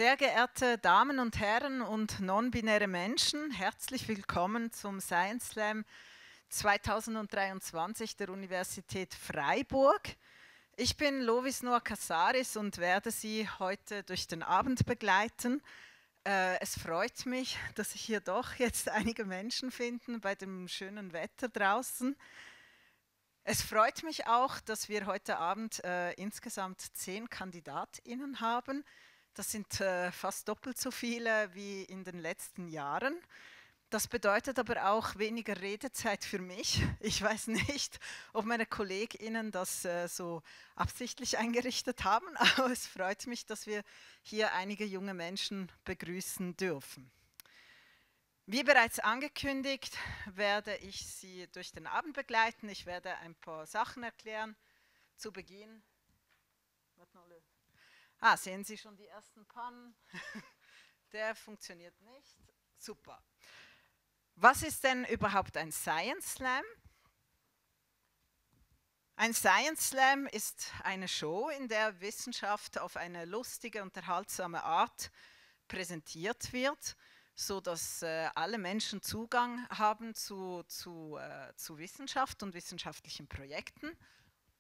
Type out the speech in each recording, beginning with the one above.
Sehr geehrte Damen und Herren und non-binäre Menschen, herzlich willkommen zum Science Slam 2023 der Universität Freiburg. Ich bin Lovis Noah Casaris und werde Sie heute durch den Abend begleiten. Es freut mich, dass sich hier doch jetzt einige Menschen finden bei dem schönen Wetter draußen. Es freut mich auch, dass wir heute Abend insgesamt 10 KandidatInnen haben. Das sind fast doppelt so viele wie in den letzten Jahren. Das bedeutet aber auch weniger Redezeit für mich. Ich weiß nicht, ob meine KollegInnen das so absichtlich eingerichtet haben, aber es freut mich, dass wir hier einige junge Menschen begrüßen dürfen. Wie bereits angekündigt, werde ich Sie durch den Abend begleiten. Ich werde ein paar Sachen erklären. Zu Beginn. Sehen Sie schon die ersten Pannen? Der funktioniert nicht. Super. Was ist denn überhaupt ein Science Slam? Ein Science Slam ist eine Show, in der Wissenschaft auf eine lustige, unterhaltsame Art präsentiert wird, sodass alle Menschen Zugang haben zu Wissenschaft und wissenschaftlichen Projekten.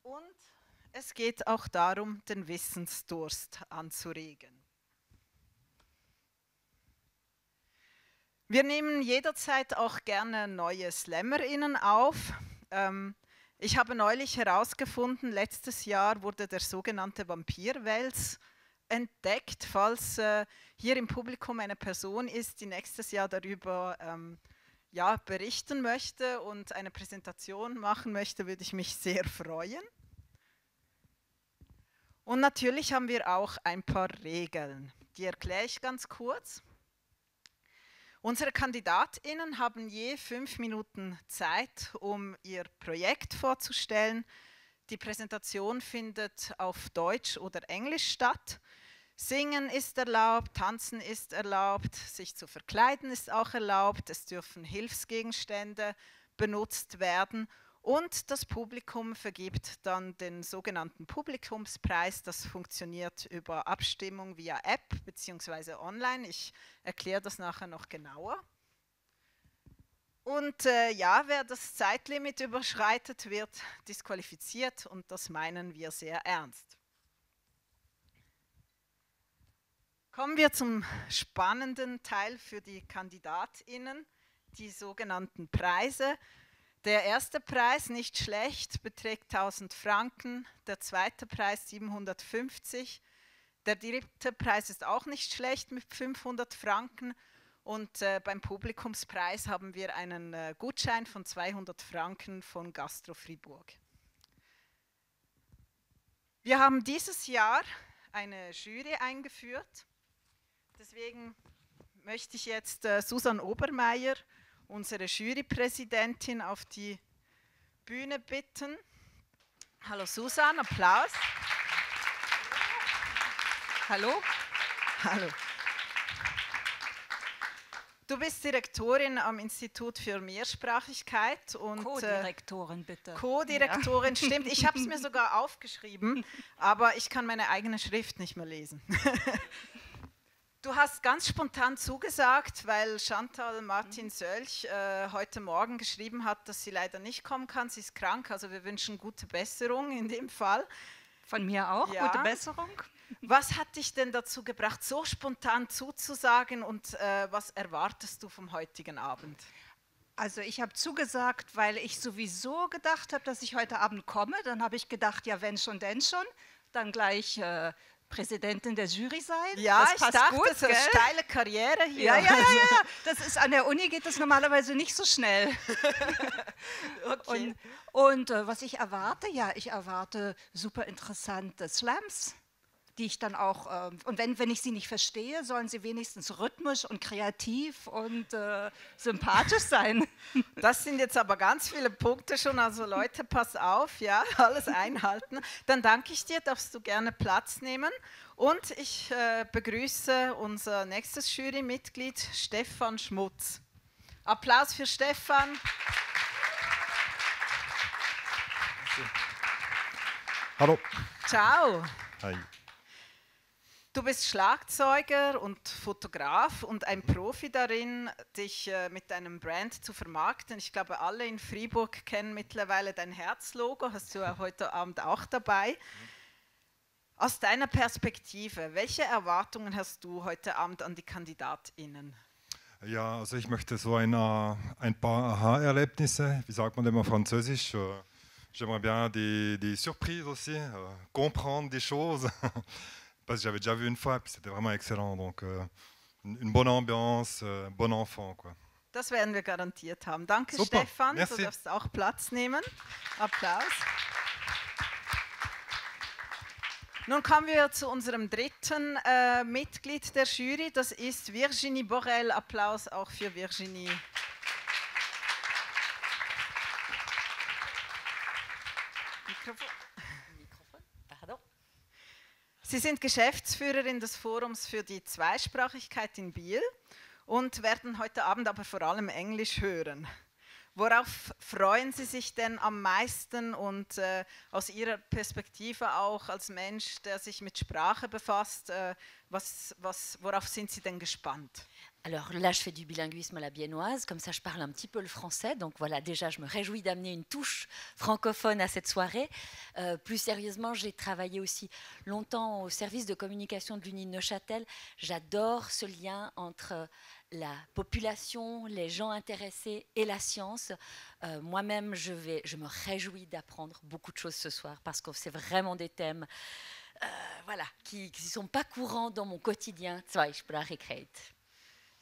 Und es geht auch darum, den Wissensdurst anzuregen. Wir nehmen jederzeit auch gerne neue SlammerInnen auf. Ich habe neulich herausgefunden, letztes Jahr wurde der sogenannte Vampirwels entdeckt. Falls hier im Publikum eine Person ist, die nächstes Jahr darüber berichten möchte und eine Präsentation machen möchte, würde ich mich sehr freuen. Und natürlich haben wir auch ein paar Regeln. Die erkläre ich ganz kurz. Unsere KandidatInnen haben je 5 Minuten Zeit, um ihr Projekt vorzustellen. Die Präsentation findet auf Deutsch oder Englisch statt. Singen ist erlaubt, tanzen ist erlaubt, sich zu verkleiden ist auch erlaubt. Es dürfen Hilfsgegenstände benutzt werden. Und das Publikum vergibt dann den sogenannten Publikumspreis. Das funktioniert über Abstimmung via App bzw. online. Ich erkläre das nachher noch genauer. Und wer das Zeitlimit überschreitet, wird disqualifiziert und das meinen wir sehr ernst. Kommen wir zum spannenden Teil für die KandidatInnen, die sogenannten Preise. Der erste Preis, nicht schlecht, beträgt 1000 Franken, der zweite Preis 750, der dritte Preis ist auch nicht schlecht mit 500 Franken und beim Publikumspreis haben wir einen Gutschein von 200 Franken von Gastro Freiburg. Wir haben dieses Jahr eine Jury eingeführt, deswegen möchte ich jetzt Susan Obermeier, unsere Jurypräsidentin, auf die Bühne bitten. Hallo Susan, Applaus. Hallo. Hallo. Du bist Direktorin am Institut für Mehrsprachigkeit und Co-Direktorin, bitte. Co-Direktorin, ja. Stimmt. Ich habe es mir sogar aufgeschrieben, aber ich kann meine eigene Schrift nicht mehr lesen. Du hast ganz spontan zugesagt, weil Chantal Martin-Sölch heute Morgen geschrieben hat, dass sie leider nicht kommen kann. Sie ist krank, also wir wünschen gute Besserung in dem Fall. Von mir auch, ja. Gute Besserung. Was hat dich denn dazu gebracht, so spontan zuzusagen und was erwartest du vom heutigen Abend? Also ich habe zugesagt, weil ich sowieso gedacht habe, dass ich heute Abend komme. Dann habe ich gedacht, ja wenn schon, denn schon. Dann gleich Präsidentin der Jury sein. Ja, das passt ich dachte, gut, so eine steile Karriere hier. Ja. Das ist, an der Uni geht das normalerweise nicht so schnell. Okay. Und was ich erwarte? Ja, ich erwarte super interessante Slams, die ich dann auch, und wenn ich sie nicht verstehe, sollen sie wenigstens rhythmisch und kreativ und sympathisch sein. Das sind jetzt aber ganz viele Punkte schon, also Leute, pass auf, ja, alles einhalten. Dann danke ich dir, darfst du gerne Platz nehmen und ich begrüße unser nächstes Jurymitglied, Stefan Schmutz. Applaus für Stefan. Hallo. Ciao. Hi. Du bist Schlagzeuger und Fotograf und ein Profi darin, dich mit deinem Brand zu vermarkten. Ich glaube, alle in Freiburg kennen mittlerweile dein Herzlogo, hast du ja heute Abend auch dabei. Aus deiner Perspektive, welche Erwartungen hast du heute Abend an die KandidatInnen? Ja, also ich möchte so ein paar Aha-Erlebnisse, wie sagt man immer französisch? J'aimerais bien des surprises aussi, comprendre des choses. Parce que j'avais déjà vu une fois, puis c'était vraiment excellent. Donc une bonne ambiance, bon enfant, quoi. Das werden wir garantiert haben. Danke, Super, Stefan. merci. Du darfst auch Platz nehmen. Applaus. Nun kommen wir zu unserem dritten Mitglied der Jury. Das ist Virginie Borel. Applaus auch für Virginie. Mikrofon. Pardon. Sie sind Geschäftsführerin des Forums für die Zweisprachigkeit in Biel und werden heute Abend aber vor allem Englisch hören. Worauf freuen Sie sich denn am meisten und aus Ihrer Perspektive auch als Mensch, der sich mit Sprache befasst, worauf sind Sie denn gespannt? Alors là, je fais du bilinguisme à la biennoise, comme ça je parle un petit peu le français, donc voilà, déjà je me réjouis d'amener une touche francophone à cette soirée. Plus sérieusement, j'ai travaillé aussi longtemps au service de communication de l'Uni de Neuchâtel. J'adore ce lien entre la population, les gens intéressés et la science. Moi-même, je me réjouis d'apprendre beaucoup de choses ce soir, parce que c'est vraiment des thèmes voilà, qui ne sont pas courants dans mon quotidien. Zweisprachigkeit.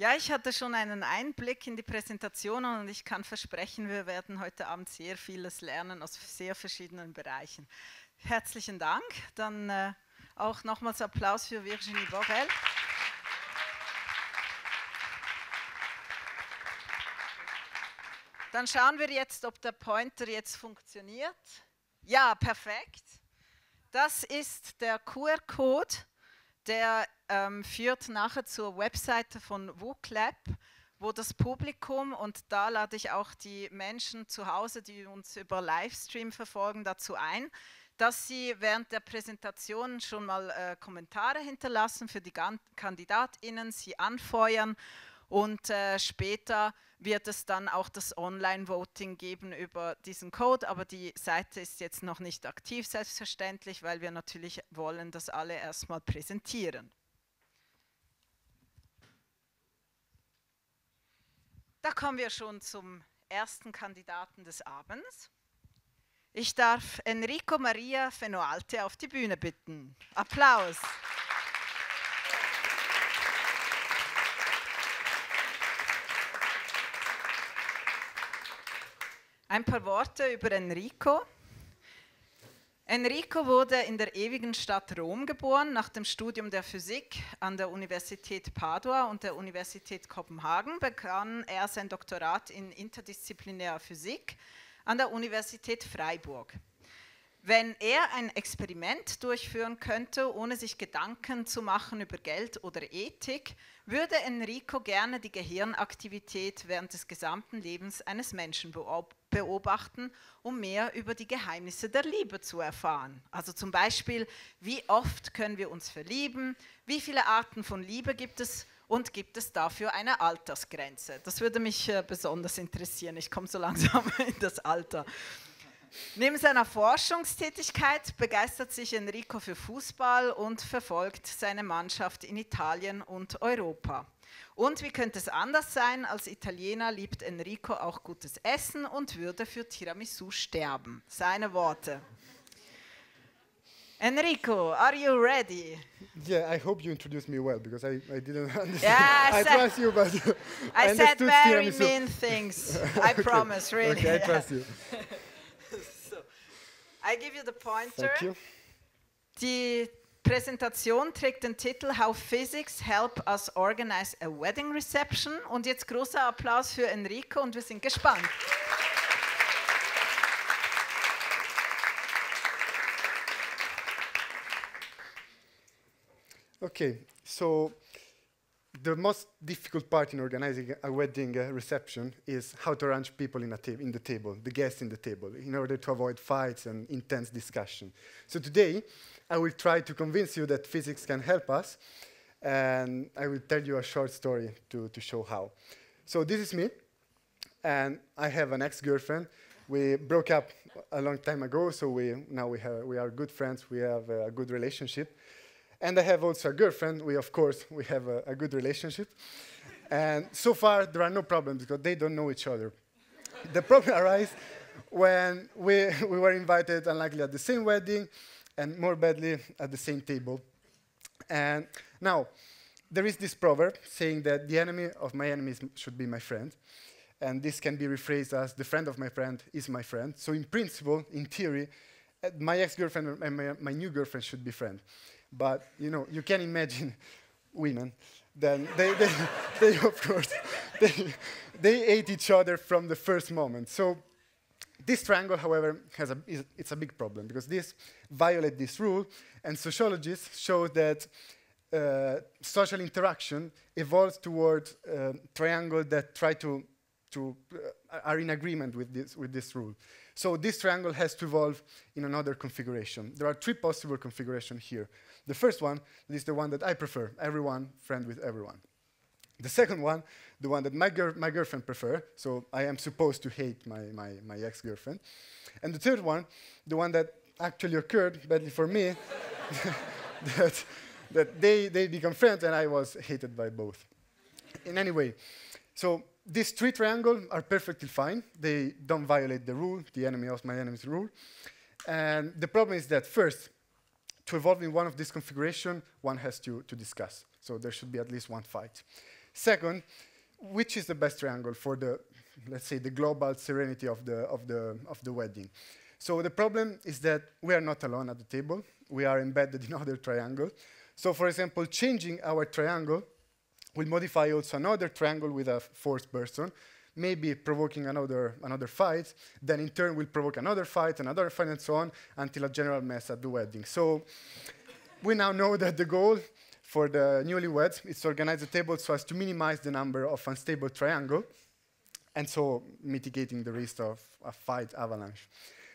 Ja, ich hatte schon einen Einblick in die Präsentation und ich kann versprechen, wir werden heute Abend sehr vieles lernen aus sehr verschiedenen Bereichen. Herzlichen Dank. Dann auch nochmals Applaus für Virginie Borel. Dann schauen wir jetzt, ob der Pointer jetzt funktioniert. Ja, perfekt. Das ist der QR-Code. Der führt nachher zur Webseite von WUCLab, wo das Publikum, und da lade ich auch die Menschen zu Hause, die uns über Livestream verfolgen, dazu ein, dass sie während der Präsentation schon mal Kommentare hinterlassen für die KandidatInnen, sie anfeuern. Und später wird es dann auch das Online-Voting geben über diesen Code, aber die Seite ist jetzt noch nicht aktiv, selbstverständlich, weil wir natürlich wollen, dass alle erstmal präsentieren. Da kommen wir schon zum ersten Kandidaten des Abends. Ich darf Enrico Maria Fenoalte auf die Bühne bitten. Applaus. Ein paar Worte über Enrico. Enrico wurde in der ewigen Stadt Rom geboren. Nach dem Studium der Physik an der Universität Padua und der Universität Kopenhagen begann er sein Doktorat in interdisziplinärer Physik an der Universität Freiburg. Wenn er ein Experiment durchführen könnte, ohne sich Gedanken zu machen über Geld oder Ethik, würde Enrico gerne die Gehirnaktivität während des gesamten Lebens eines Menschen beobachten, um mehr über die Geheimnisse der Liebe zu erfahren. Also zum Beispiel, wie oft können wir uns verlieben, wie viele Arten von Liebe gibt es und gibt es dafür eine Altersgrenze? Das würde mich besonders interessieren, ich komme so langsam in das Alter. Neben seiner Forschungstätigkeit begeistert sich Enrico für Fußball und verfolgt seine Mannschaft in Italien und Europa. Und wie könnte es anders sein? Als Italiener liebt Enrico auch gutes Essen und würde für Tiramisu sterben. Seine Worte. Enrico, are you ready? Yeah, I hope you introduced me well because I didn't understand. Yeah, I trust you, but I said very tiramisu. mean things. I promise, really. Okay, I trust you. I give you the pointer. Thank you. Die Präsentation trägt den Titel How Physics Help Us Organize a Wedding Reception. Und jetzt großer Applaus für Enrico und wir sind gespannt. Okay, so the most difficult part in organizing a wedding reception is how to arrange people in the table, the guests in the table, in order to avoid fights and intense discussion. So today, I will try to convince you that physics can help us, and I will tell you a short story to show how. So this is me, and I have an ex-girlfriend. We broke up a long time ago, so we are good friends. We have a good relationship. And I have also a girlfriend. We have a good relationship. And so far, there are no problems because they don't know each other. The problem arises when we were invited, unlikely, at the same wedding, and more badly, at the same table. And now, there is this proverb saying that the enemy of my enemies should be my friend. And this can be rephrased as the friend of my friend is my friend. So in principle, in theory, my ex-girlfriend and my new girlfriend should be friends. But, you know, you can imagine women, then they of course, they hate each other from the first moment. So this triangle, however, it's a big problem because this violates this rule, and sociologists show that social interaction evolves towards triangles that try to are in agreement with this rule. So this triangle has to evolve in another configuration. There are 3 possible configurations here. The first one is the one that I prefer, everyone, friend with everyone. The second one, the one that my girlfriend prefers, so I am supposed to hate my ex-girlfriend. And the third one, the one that actually occurred, badly for me, that they become friends and I was hated by both. In any way, so these 3 triangles are perfectly fine. They don't violate the rule, the enemy of my enemy's rule. And the problem is that first, to evolve in one of these configurations, one has to discuss. So there should be at least one fight. Second, which is the best triangle for the, let's say, the global serenity of the wedding? So the problem is that we are not alone at the table. We are embedded in other triangles. So for example, changing our triangle will modify also another triangle with a 4th person, maybe provoking another fight, then in turn will provoke another fight, and so on, until a general mess at the wedding. So we now know that the goal for the newlyweds is to organize the table so as to minimize the number of unstable triangles, and so mitigating the risk of a fight avalanche.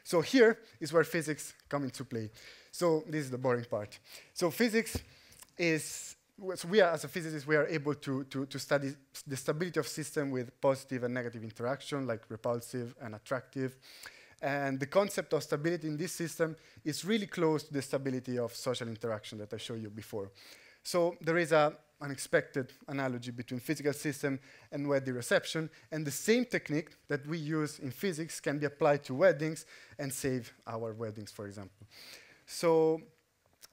So here is where physics come into play. So this is the boring part. So physics is, so we are, as a physicist, we are able to study the stability of systems with positive and negative interaction, like repulsive and attractive. And the concept of stability in this system is really close to the stability of social interaction that I showed you before. So there is an unexpected analogy between physical system and wedding reception, and the same technique that we use in physics can be applied to weddings and save our weddings, for example. So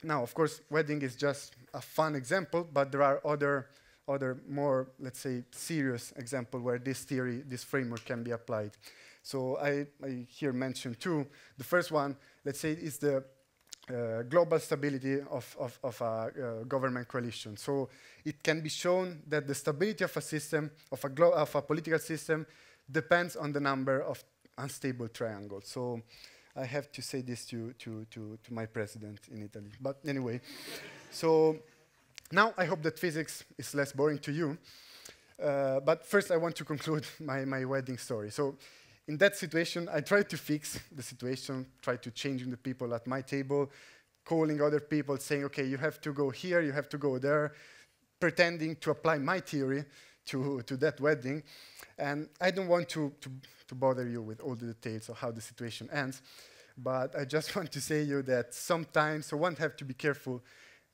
now, of course, wedding is just a fun example, but there are other more, let's say, serious examples where this theory, this framework can be applied. So I here mentioned 2. The first one, let's say, is the global stability of a government coalition. So it can be shown that the stability of a system, of a political system, depends on the number of unstable triangles. So I have to say this to my president in Italy. But anyway, so now I hope that physics is less boring to you. But first I want to conclude my wedding story. So in that situation, I tried to fix the situation, tried to change the people at my table, calling other people, saying, okay, you have to go here, you have to go there, pretending to apply my theory to that wedding. And I don't want to bother you with all the details of how the situation ends, but I just want to say you that sometimes, so one have to be careful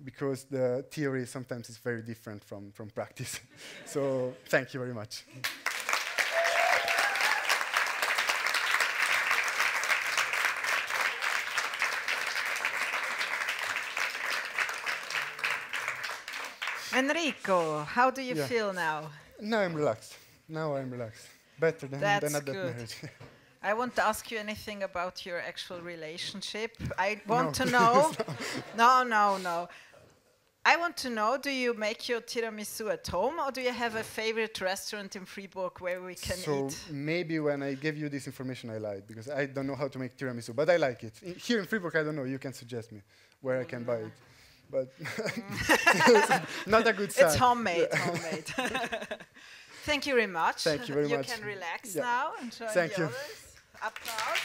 because the theory sometimes is very different from practice. So thank you very much. Enrico, how do you feel now? Now I'm relaxed. Now I'm relaxed. Better than at that marriage. I won't ask you anything about your actual relationship. I want to know. No. I want to know, do you make your tiramisu at home or do you have a favorite restaurant in Freiburg where we can eat? So maybe when I gave you this information I lied because I don't know how to make tiramisu, but I like it. Here in Freiburg, I don't know. You can suggest me where I can buy it. but not a good sign. It's homemade, Yeah. homemade. Thank you very much. Thank you very much. You can relax Yeah. now and join Thank the you. others. Applaus.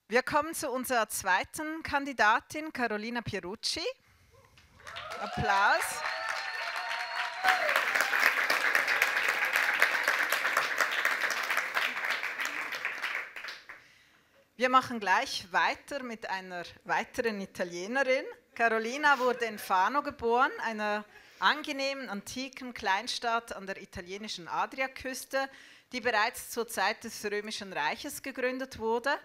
Wir kommen zu unserer zweiten Kandidatin, Carolina Pierucci. Applaus. Wir machen gleich weiter mit einer weiteren Italienerin. Carolina wurde in Fano geboren, einer angenehmen, antiken Kleinstadt an der italienischen Adriaküste, die bereits zur Zeit des Römischen Reiches gegründet wurde.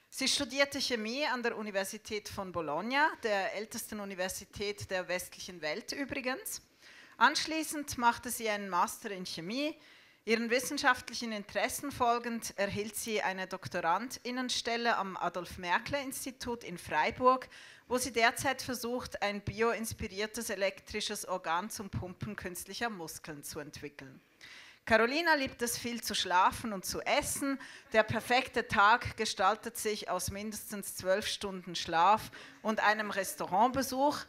Sie studierte Chemie an der Universität von Bologna, der ältesten Universität der westlichen Welt übrigens. Anschließend machte sie einen Master in Chemie. Ihren wissenschaftlichen Interessen folgend erhielt sie eine Doktorandinnenstelle am Adolf-Merkle-Institut in Freiburg, wo sie derzeit versucht, ein bioinspiriertes elektrisches Organ zum Pumpen künstlicher Muskeln zu entwickeln. Carolina liebt es, viel zu schlafen und zu essen. Der perfekte Tag gestaltet sich aus mindestens 12 Stunden Schlaf und einem Restaurantbesuch.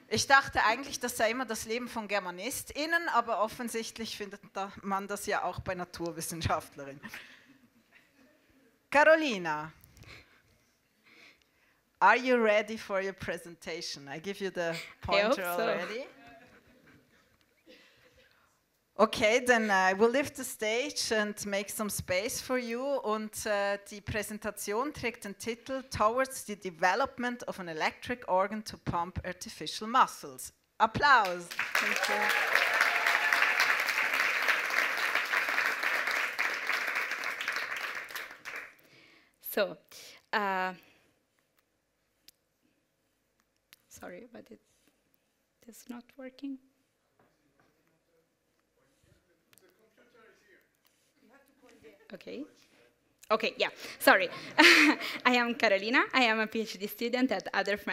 Ich dachte eigentlich, das sei immer das Leben von GermanistInnen, aber offensichtlich findet man das ja auch bei Naturwissenschaftlerinnen. Carolina, are you ready for your presentation? I give you the pointer already. Okay, then I will lift the stage and make some space for you. Und die Präsentation trägt den Titel Towards the Development of an Electric Organ to Pump Artificial Muscles. Applaus. Thank you. So, sorry, but it's not working. Okay. Okay, yeah, sorry. I am Carolina. I am a PhD student at Adolf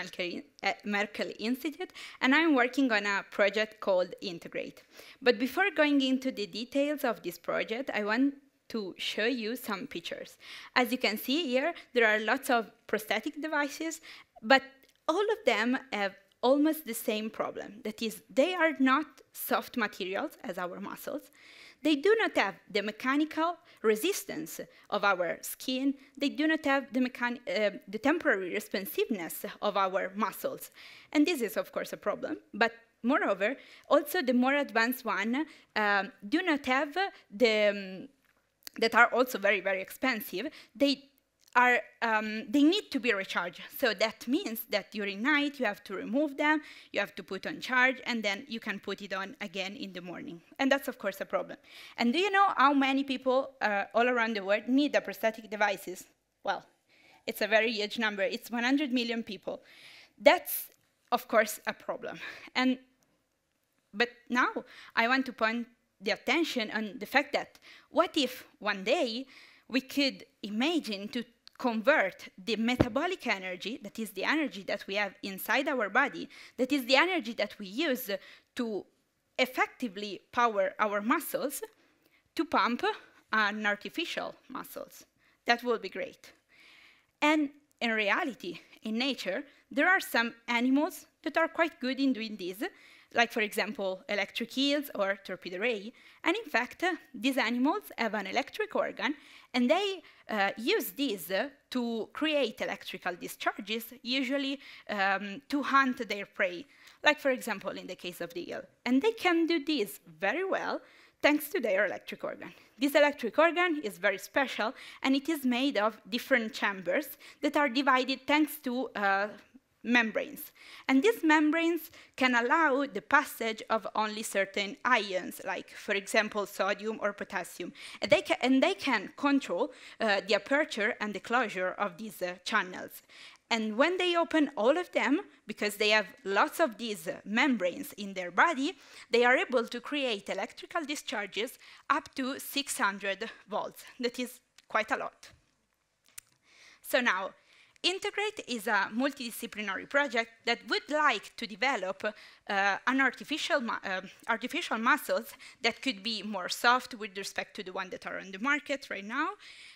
Merkel Institute, and I'm working on a project called Integrate. But before going into the details of this project, I want to show you some pictures. As you can see here, there are lots of prosthetic devices, but all of them have almost the same problem. That is, they are not soft materials as our muscles. They do not have the mechanical resistance of our skin. They do not have the temporary responsiveness of our muscles. And this is, of course, a problem. But moreover, also the more advanced one do not have that are also very, very expensive. They need to be recharged. So that means that during night you have to remove them, you have to put on charge, and then you can put it on again in the morning. And that's, of course, a problem. And do you know how many people all around the world need the prosthetic devices? Well, it's a very huge number. It's 100 million people. That's, of course, a problem. But now I want to point the attention on the fact that what if one day we could imagine to convert the metabolic energy, that is the energy that we have inside our body, that is the energy that we use to effectively power our muscles, to pump an artificial muscles. That will be great. And in reality, in nature, there are some animals that are quite good in doing this, like, for example, electric eels or torpedo ray. And in fact, these animals have an electric organ, and they use this to create electrical discharges, usually to hunt their prey, like, for example, in the case of the eel. And they can do this very well thanks to their electric organ. This electric organ is very special, and it is made of different chambers that are divided thanks to membranes. And these membranes can allow the passage of only certain ions, like, for example, sodium or potassium. And they can control the aperture and the closure of these channels. And when they open all of them, because they have lots of these membranes in their body, they are able to create electrical discharges up to 600 volts. That is quite a lot. So now, Integrate is a multidisciplinary project that would like to develop an artificial muscles that could be more soft with respect to the ones that are on the market right now,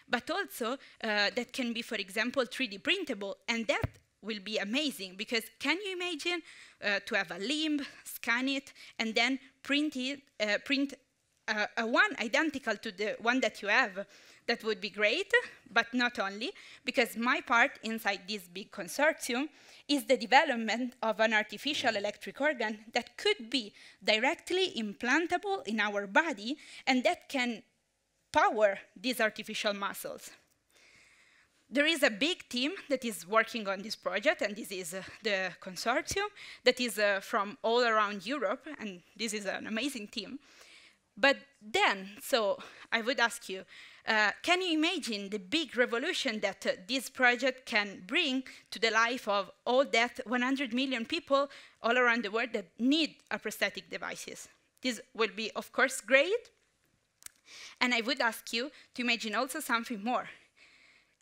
but also that can be, for example, 3D printable, and that will be amazing, because can you imagine to have a limb, scan it, and then print a one identical to the one that you have? That would be great, but not only, because my part inside this big consortium is the development of an artificial electric organ that could be directly implantable in our body and that can power these artificial muscles. There is a big team that is working on this project, and this is the consortium that is from all around Europe, and this is an amazing team. But then, so I would ask you, can you imagine the big revolution that this project can bring to the life of all that 100 million people all around the world that need a prosthetic devices? This will be, of course, great. And I would ask you to imagine also something more.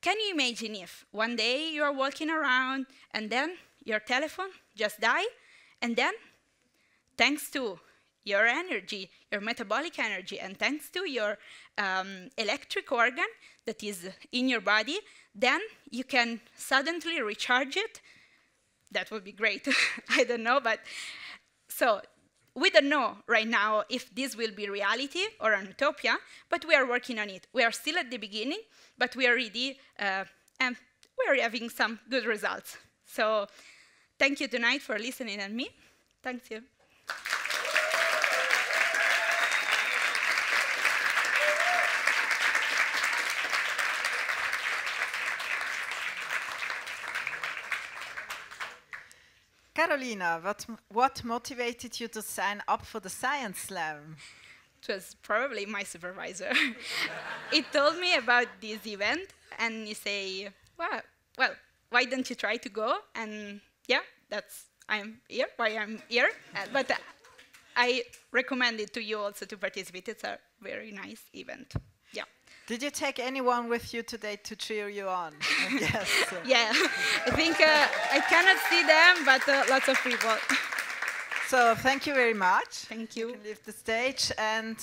Can you imagine if one day you are walking around and then your telephone just dies, and then, thanks to your energy, your metabolic energy, and thanks to your electric organ that is in your body, then you can suddenly recharge it? That would be great. I don't know, but so we don't know right now if this will be reality or an utopia, but we are working on it. We are still at the beginning, but we are ready, and we are having some good results. So thank you tonight for listening to me. Thank you. Carolina, what motivated you to sign up for the Science Slam? It was probably my supervisor. He told me about this event, and he say, well, why don't you try to go? And yeah, I'm here, why I'm here. But I recommend it to you also to participate. It's a very nice event. Yeah. Did you take anyone with you today to cheer you on? Yes. Yeah, I think I cannot see them, but lots of people. So thank you very much. Thank you. You can leave the stage, and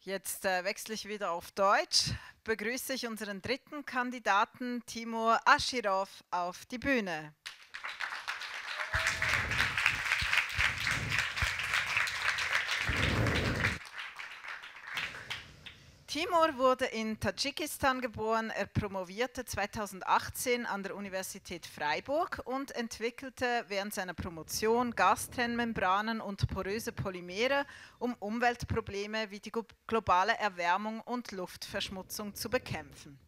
jetzt wechsle ich wieder auf Deutsch. Begrüße ich unseren dritten Kandidaten, Timur Aschirov, auf die Bühne. Timur wurde in Tadschikistan geboren. Er promovierte 2018 an der Universität Freiburg und entwickelte während seiner Promotion Gastrennmembranen und poröse Polymere, um Umweltprobleme wie die globale Erwärmung und Luftverschmutzung zu bekämpfen.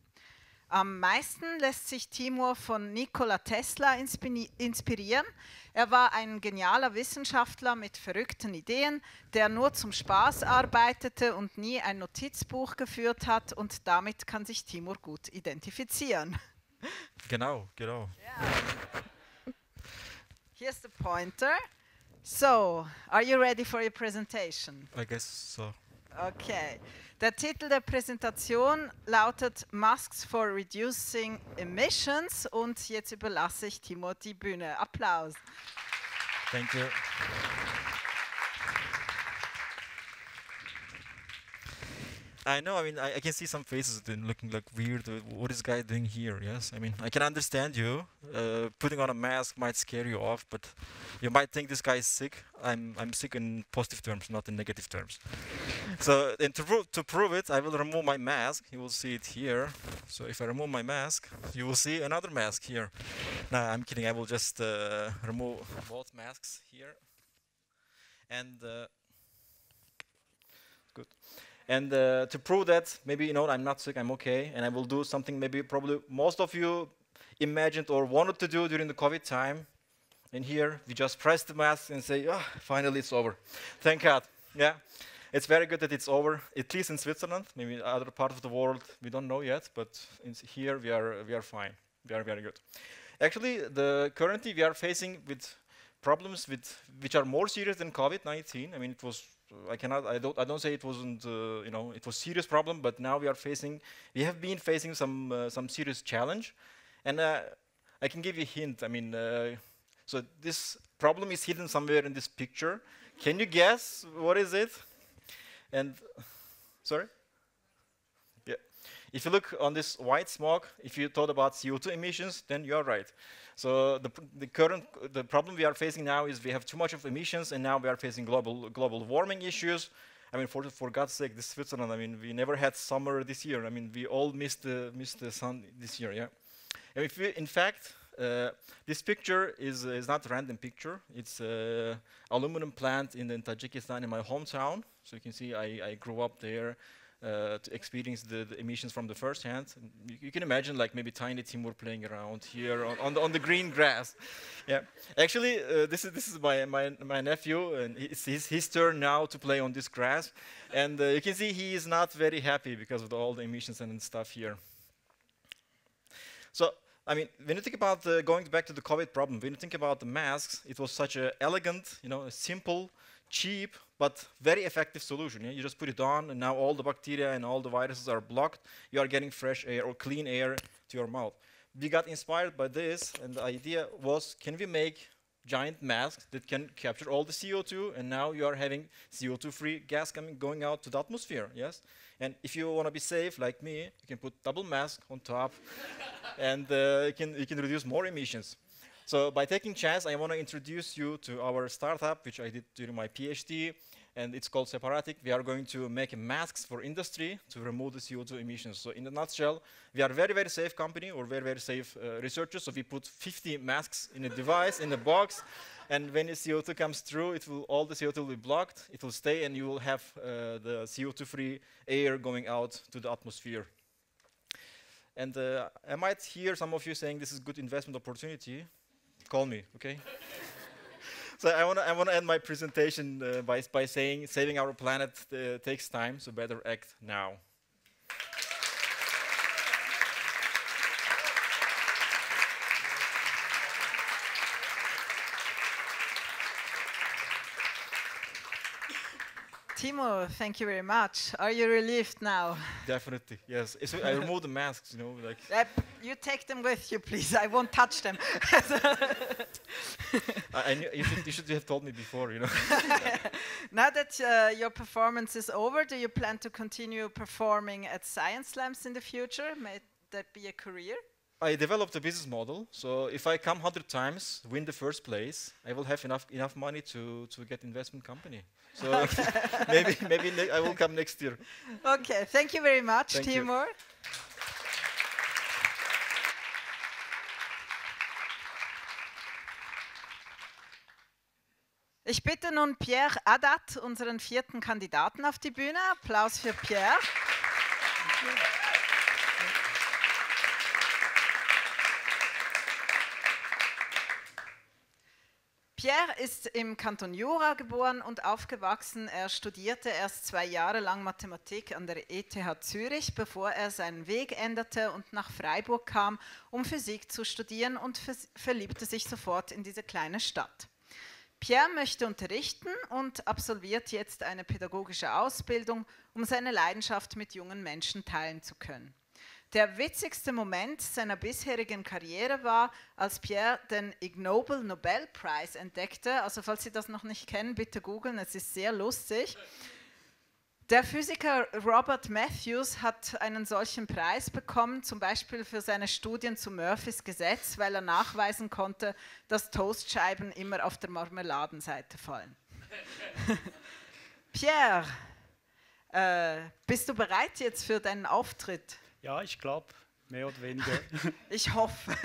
Am meisten lässt sich Timur von Nikola Tesla inspirieren. Er war ein genialer Wissenschaftler mit verrückten Ideen, der nur zum Spaß arbeitete und nie ein Notizbuch geführt hat, und damit kann sich Timur gut identifizieren. Genau. Yeah. Here's the pointer. So, are you ready for your presentation? I guess so. Okay. Der Titel der Präsentation lautet Masks for Reducing Emissions, und jetzt überlasse ich Timur die Bühne. Applaus. Thank you. I know, I mean, I can see some faces looking like weird. What is this guy doing here? Yes, I mean, I can understand you. Putting on a mask might scare you off, but you might think this guy is sick. I'm sick in positive terms, not in negative terms. So, and to prove it, I will remove my mask. You will see it here. So if I remove my mask, you will see another mask here. No, I'm kidding. I will just remove both masks here. And good. And to prove that, maybe, you know, I'm not sick, I'm okay, and I will do something maybe probably most of you imagined or wanted to do during the COVID time. And here, we just press the mask and say, oh, finally it's over. Thank God. Yeah. It's very good that it's over, at least in Switzerland. Maybe in other parts of the world, we don't know yet, but here we are fine. We are very good. Actually, currently we are facing with problems which are more serious than COVID-19. I mean, it was. I don't say it wasn't. You know, it was serious problem, but now we have been facing some serious challenge, and I can give you a hint. I mean, so this problem is hidden somewhere in this picture. Can you guess what is it? And sorry. Yeah. If you look on this white smoke, if you thought about CO2 emissions, then you're right. So the problem we are facing now is we have too much of emissions, and now we are facing global warming issues. I mean, for God's sake, this Switzerland. I mean, we never had summer this year. I mean, we all missed the sun this year. Yeah. And if we, in fact, this picture is not a random picture. It's an aluminum plant in Tajikistan, in my hometown. So you can see I grew up there to experience the emissions from the first hand. You can imagine, like, maybe Tiny Timur playing around here on the green grass. Yeah, actually, this is my nephew, and it's his turn now to play on this grass. And you can see he is not very happy because of all the emissions and stuff here. So, I mean, when you think about going back to the COVID problem, when you think about the masks, it was such an elegant, a simple, cheap, but very effective solution. Yeah? You just put it on, and now all the bacteria and all the viruses are blocked. You are getting fresh air or clean air to your mouth. We got inspired by this, and the idea was, can we make giant masks that can capture all the CO2, and now you are having CO2-free gas going out to the atmosphere, yes? And if you want to be safe, like me, you can put double mask on top, and you can reduce more emissions. So by taking chance, I want to introduce you to our startup, which I did during my PhD, and it's called Separatic. We are going to make masks for industry to remove the CO2 emissions. So in a nutshell, we are a very, very safe company, or very, very safe researchers. So we put 50 masks in a device, in a box, and when the CO2 comes through, all the CO2 will be blocked. It will stay, and you will have the CO2-free air going out to the atmosphere. And I might hear some of you saying this is a good investment opportunity. Call me, okay? So I want to end my presentation by saying saving our planet takes time, so better act now. Timo, thank you very much. Are you relieved now? Definitely, yes. I removed the masks, like. You take them with you, please. I won't touch them. You should have told me before, Now that your performance is over, do you plan to continue performing at Science Slams in the future? May that be a career? I developed a business model, so if I come 100 times, win the first place, I will have enough money to get investment company. So maybe I will come next year. Okay, thank you very much, Timur. Ich bitte nun Pierre Haddad, unseren vierten Kandidaten, auf die Bühne. Applaus für Pierre. Pierre ist im Kanton Jura geboren und aufgewachsen. Er studierte erst 2 Jahre lang Mathematik an der ETH Zürich, bevor er seinen Weg änderte und nach Freiburg kam, um Physik zu studieren, und verliebte sich sofort in diese kleine Stadt. Pierre möchte unterrichten und absolviert jetzt eine pädagogische Ausbildung, um seine Leidenschaft mit jungen Menschen teilen zu können. Der witzigste Moment seiner bisherigen Karriere war, als Pierre den Ig Nobel Nobelpreis entdeckte. Also falls Sie das noch nicht kennen, bitte googeln, es ist sehr lustig. Der Physiker Robert Matthews hat einen solchen Preis bekommen, zum Beispiel für seine Studien zu Murphys Gesetz, weil er nachweisen konnte, dass Toastscheiben immer auf der Marmeladenseite fallen. Pierre, bist du bereit jetzt für deinen Auftritt? Ja, ich glaube, mehr oder weniger. Ich hoffe.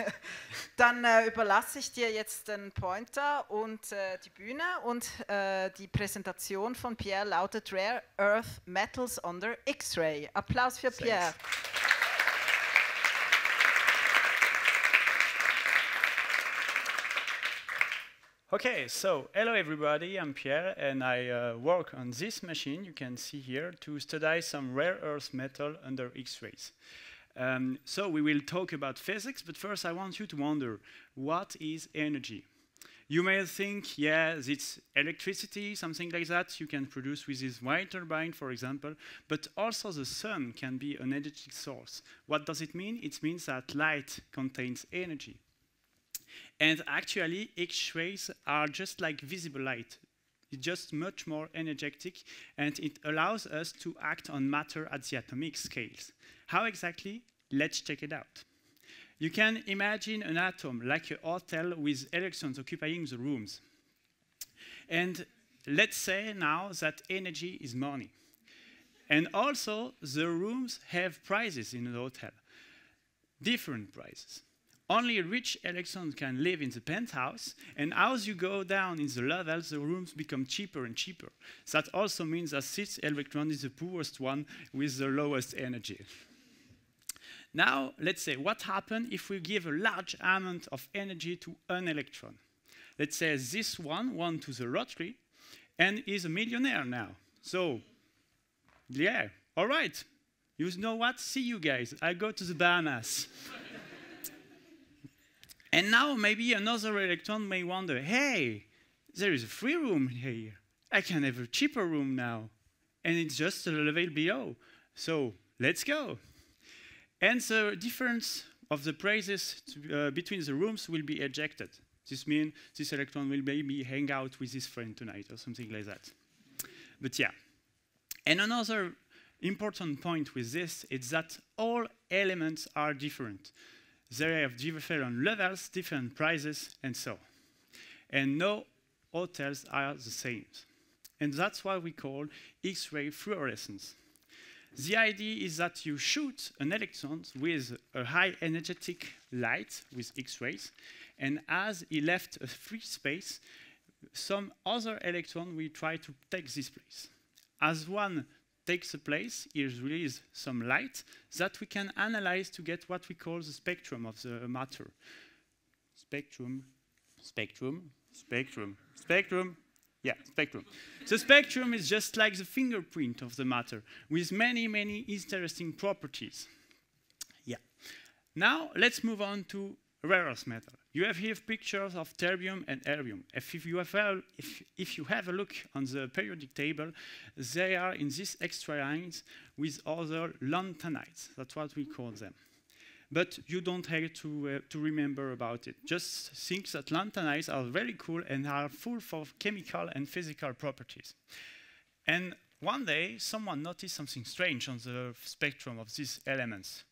Dann überlasse ich dir jetzt den Pointer und die Bühne, und die Präsentation von Pierre lautet Rare Earth Metals under X-Ray. Applaus für Pierre. Okay, so hello everybody, I'm Pierre, and I work on this machine you can see here to study some rare earth metal under X-rays. So we will talk about physics, but first I want you to wonder, what is energy? You may think, yeah, it's electricity, something like that you can produce with this wind turbine, for example, but also the sun can be an energy source. What does it mean? It means that light contains energy. And actually, X-rays are just like visible light. It's just much more energetic, and it allows us to act on matter at the atomic scales. How exactly? Let's check it out. You can imagine an atom like a hotel with electrons occupying the rooms. And let's say now that energy is money. And also, the rooms have prices in the hotel. Different prices. Only rich electrons can live in the penthouse, and as you go down in the levels, the rooms become cheaper and cheaper. That also means that this electron is the poorest one with the lowest energy. Now, let's say, what happens if we give a large amount of energy to an electron? Let's say this one won to the lottery and is a millionaire now. So, yeah, all right. You know what? See you guys. I go to the Bahamas. And now maybe another electron may wonder, hey, there is a free room here. I can have a cheaper room now. And it's just a level below. So let's go. And the difference of the prices between the rooms will be ejected. This means this electron will maybe hang out with his friend tonight or something like that. But yeah. And another important point with this is that all elements are different. They have different levels, different prices, and so. And no hotels are the same. And that's what we call X-ray fluorescence. The idea is that you shoot an electron with a high energetic light with X-rays, and as he left a free space, some other electron will try to take this place. As one takes a place, he releases some light that we can analyze to get what we call the spectrum of the matter. Spectrum, spectrum, spectrum, spectrum. Yeah, spectrum. The spectrum is just like the fingerprint of the matter with many, many interesting properties. Yeah. Now let's move on to rare earth metal. You have here pictures of terbium and erbium. If you have a look on the periodic table, they are in these extra lines with other lanthanides. That's what we call them. But you don't have to remember about it. Just think that lanthanides are very cool and are full of chemical and physical properties. And one day, someone noticed something strange on the spectrum of these elements.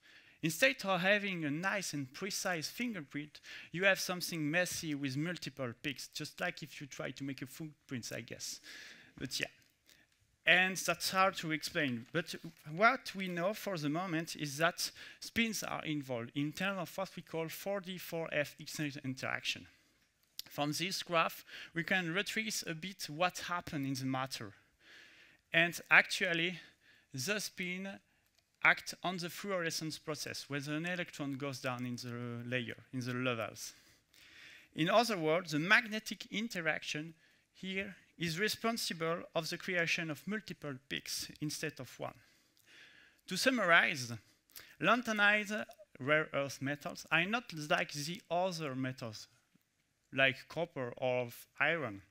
Instead of having a nice and precise fingerprint, you have something messy with multiple peaks, just like if you try to make a footprint, I guess. But yeah. And that's hard to explain. But what we know for the moment is that spins are involved in terms of what we call 4D4F X-ray interaction. From this graph, we can retrace a bit what happened in the matter. And actually, the spin acts on the fluorescence process, where an electron goes down in the layer, in the levels. In other words, the magnetic interaction here is responsible of the creation of multiple peaks instead of one. To summarize, lanthanide rare earth metals are not like the other metals, like copper or iron.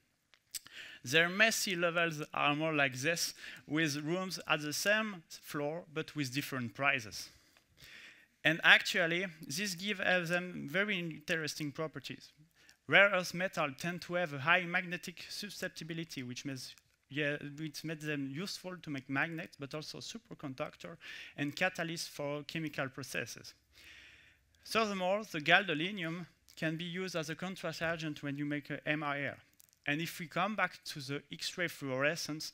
Their messy levels are more like this, with rooms at the same floor, but with different prices. And actually, this gives them very interesting properties. Rare earth metals tend to have a high magnetic susceptibility, which makes them useful to make magnets, but also superconductor and catalyst for chemical processes. Furthermore, the gadolinium can be used as a contrast agent when you make a MIR. And if we come back to the X-ray fluorescence,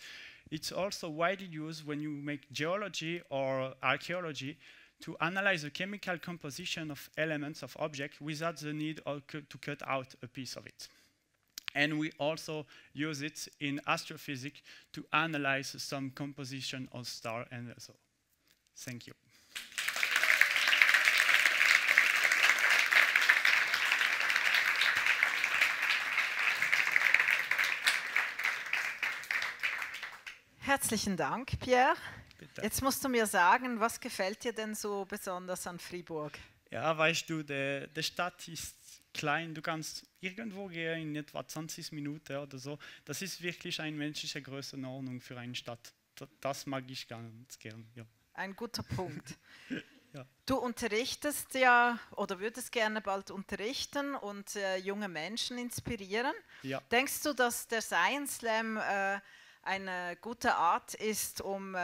it's also widely used when you make geology or archaeology to analyze the chemical composition of elements of objects without the need to cut out a piece of it. And we also use it in astrophysics to analyze some composition of stars and so. Thank you. Herzlichen Dank, Pierre. Bitte. Jetzt musst du mir sagen, was gefällt dir denn so besonders an Freiburg? Ja, weißt du, die Stadt ist klein, du kannst irgendwo gehen in etwa 20 Minuten oder so. Das ist wirklich eine menschliche Größenordnung für eine Stadt. Das mag ich ganz gern. Ja. Ein guter Punkt. Ja. Du unterrichtest ja oder würdest gerne bald unterrichten und junge Menschen inspirieren. Ja. Denkst du, dass der Science Slam eine gute Art ist, um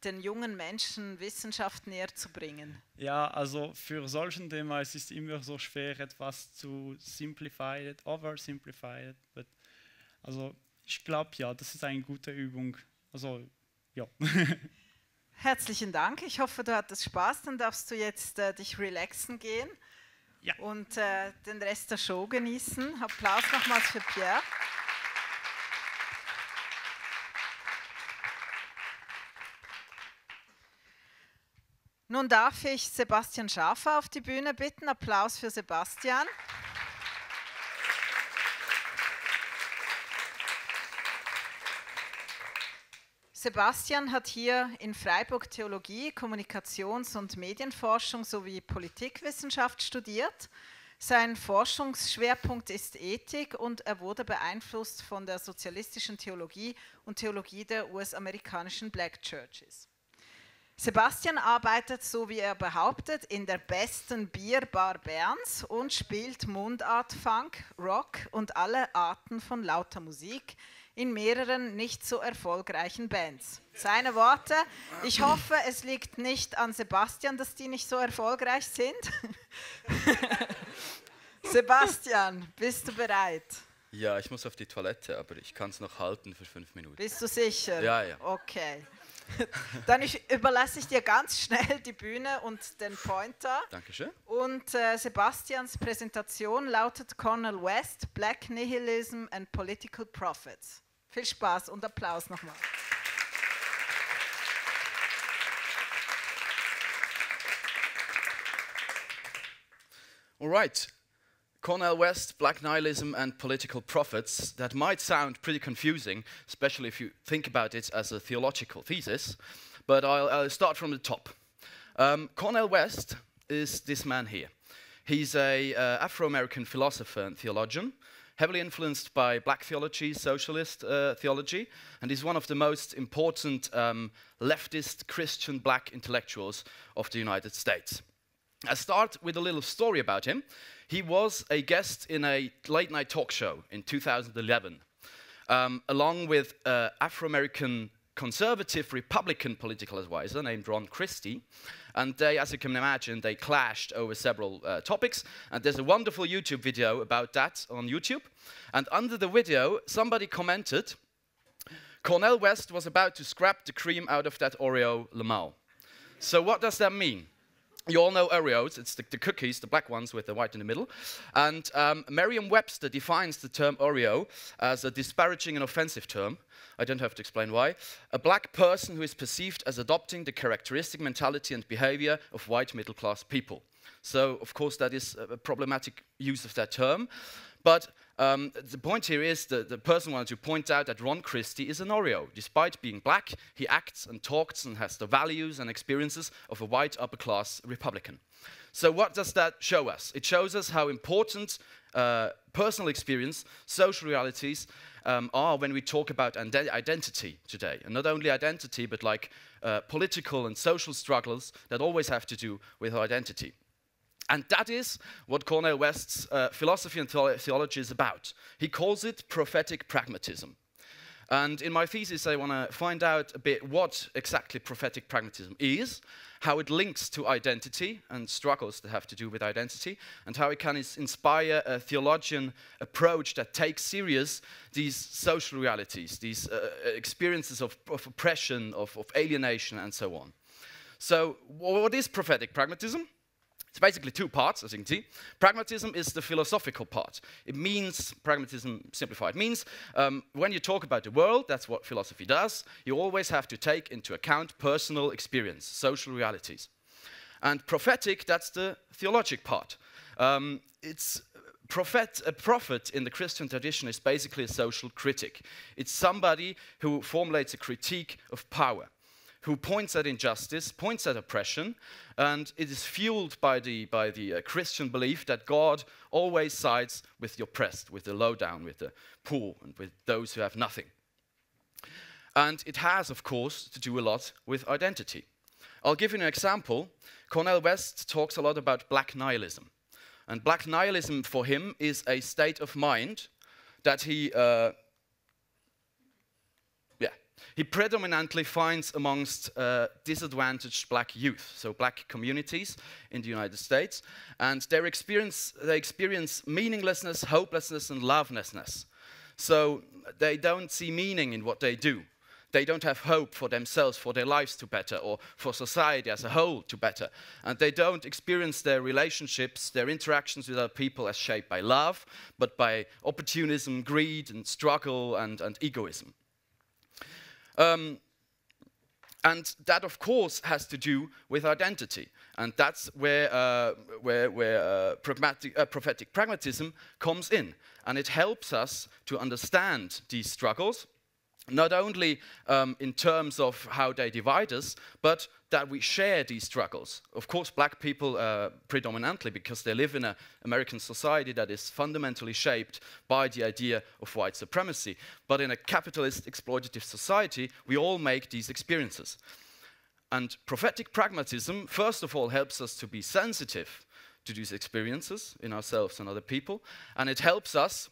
den jungen Menschen Wissenschaft näher zu bringen? Ja, also für solchen Themen es ist immer so schwer, etwas zu simplified, oversimplified. Also ich glaube ja, das ist eine gute Übung. Also ja. Herzlichen Dank. Ich hoffe, du hattest Spaß. Dann darfst du jetzt dich relaxen gehen Ja. und den Rest der Show genießen. Applaus nochmals für Pierre. Nun darf ich Sebastian Schafer auf die Bühne bitten. Applaus für Sebastian. Sebastian hat hier in Freiburg Theologie, Kommunikations- und Medienforschung sowie Politikwissenschaft studiert. Sein Forschungsschwerpunkt ist Ethik und er wurde beeinflusst von der sozialistischen Theologie und Theologie der US-amerikanischen Black Churches. Sebastian arbeitet, so wie er behauptet, in der besten Bierbar Berns und spielt Mundart, Funk, Rock und alle Arten von lauter Musik in mehreren nicht so erfolgreichen Bands. Seine Worte: Ich hoffe, es liegt nicht an Sebastian, dass die nicht so erfolgreich sind. Sebastian, bist du bereit? Ja, ich muss auf die Toilette, aber ich kann es noch halten für 5 Minuten. Bist du sicher? Ja, ja. Okay. Dann überlasse ich dir ganz schnell die Bühne und den Pointer. Dankeschön. Und Sebastians Präsentation lautet Cornel West, Black Nihilism and Political Prophets. Viel Spaß und Applaus nochmal. All right. Cornel West, Black Nihilism and Political Prophets. That might sound pretty confusing, especially if you think about it as a theological thesis, but I'll start from the top. Cornel West is this man here. He's an Afro-American philosopher and theologian, heavily influenced by black theology, socialist theology, and he's one of the most important leftist Christian black intellectuals of the United States. I'll start with a little story about him. He was a guest in a late-night talk show in 2011, along with Afro-American conservative Republican political advisor named Ron Christie. And they, as you can imagine, they clashed over several topics. And there's a wonderful YouTube video about that on YouTube. And under the video, somebody commented, Cornel West was about to scrap the cream out of that Oreo Lamau. So what does that mean? You all know Oreos, it's the cookies, the black ones with the white in the middle. And Merriam-Webster defines the term Oreo as a disparaging and offensive term. I don't have to explain why. A black person who is perceived as adopting the characteristic mentality and behavior of white middle-class people. So, of course, that is a problematic use of that term. But the point here is that the person wanted to point out that Ron Christie is an Oreo. Despite being black, he acts and talks and has the values and experiences of a white upper-class Republican. So what does that show us? It shows us how important personal experience, social realities are when we talk about identity today. And not only identity, but like political and social struggles that always have to do with identity. And that is what Cornel West's philosophy and theology is about. He calls it prophetic pragmatism. And in my thesis, I want to find out a bit what exactly prophetic pragmatism is, how it links to identity and struggles that have to do with identity, and how it can inspire a theologian approach that takes serious these social realities, these experiences of oppression, of alienation, and so on. So what is prophetic pragmatism? It's basically 2 parts, as you can see. Pragmatism is the philosophical part. It means, pragmatism simplified, means when you talk about the world, that's what philosophy does, you always have to take into account personal experience, social realities. And prophetic, that's the theologic part. A prophet in the Christian tradition is basically a social critic. It's somebody who formulates a critique of power, who points at injustice, points at oppression, and it is fueled by the Christian belief that God always sides with the oppressed, with the low down, with the poor, and with those who have nothing. And it has, of course, to do a lot with identity. I'll give you an example. Cornel West talks a lot about black nihilism. And black nihilism for him is a state of mind that he predominantly finds amongst disadvantaged black youth, so black communities in the United States. And they experience meaninglessness, hopelessness, and lovelessness. So they don't see meaning in what they do. They don't have hope for themselves, for their lives to better, or for society as a whole to better. And they don't experience their relationships, their interactions with other people as shaped by love, but by opportunism, greed, and struggle, and egoism. And that, of course, has to do with identity. And that's where prophetic pragmatism comes in. And it helps us to understand these struggles, not only in terms of how they divide us, but that we share these struggles. Of course, black people predominantly, because they live in an American society that is fundamentally shaped by the idea of white supremacy. But in a capitalist, exploitative society, we all make these experiences. And prophetic pragmatism, first of all, helps us to be sensitive to these experiences in ourselves and other people, and it helps us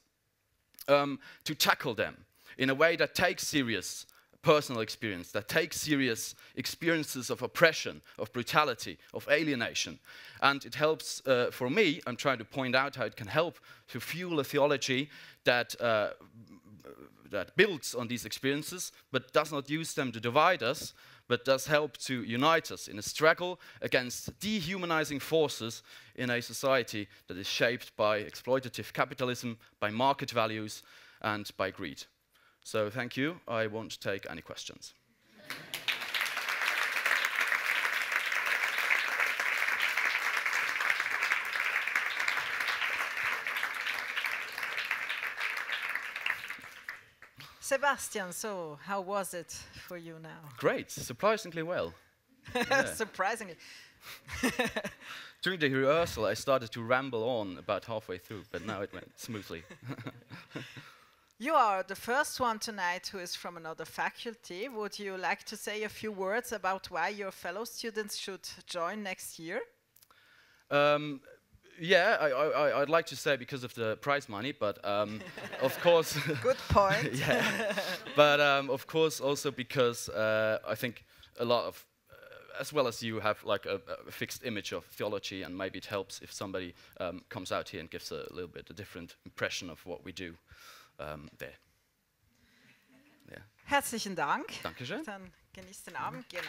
to tackle them in a way that takes serious personal experience, that takes serious experiences of oppression, of brutality, of alienation. And it helps, for me, I'm trying to point out how it can help to fuel a theology that, that builds on these experiences, but does not use them to divide us, but does help to unite us in a struggle against dehumanizing forces in a society that is shaped by exploitative capitalism, by market values, and by greed. So thank you. I won't take any questions. Sebastian, so how was it for you now? Great, surprisingly well. Yeah. Surprisingly. During the rehearsal, I started to ramble on about halfway through, but now it went smoothly. You are the first one tonight who is from another faculty. Would you like to say a few words about why your fellow students should join next year? Yeah, I'd like to say because of the prize money, but of course... Good point. Yeah. But of course also because I think a lot of, as well as you, have like a fixed image of theology, and maybe it helps if somebody comes out here and gives a little bit a different impression of what we do. There. Yeah. Herzlichen Dank. Dankeschön. Dann genießt den Abend. Genau.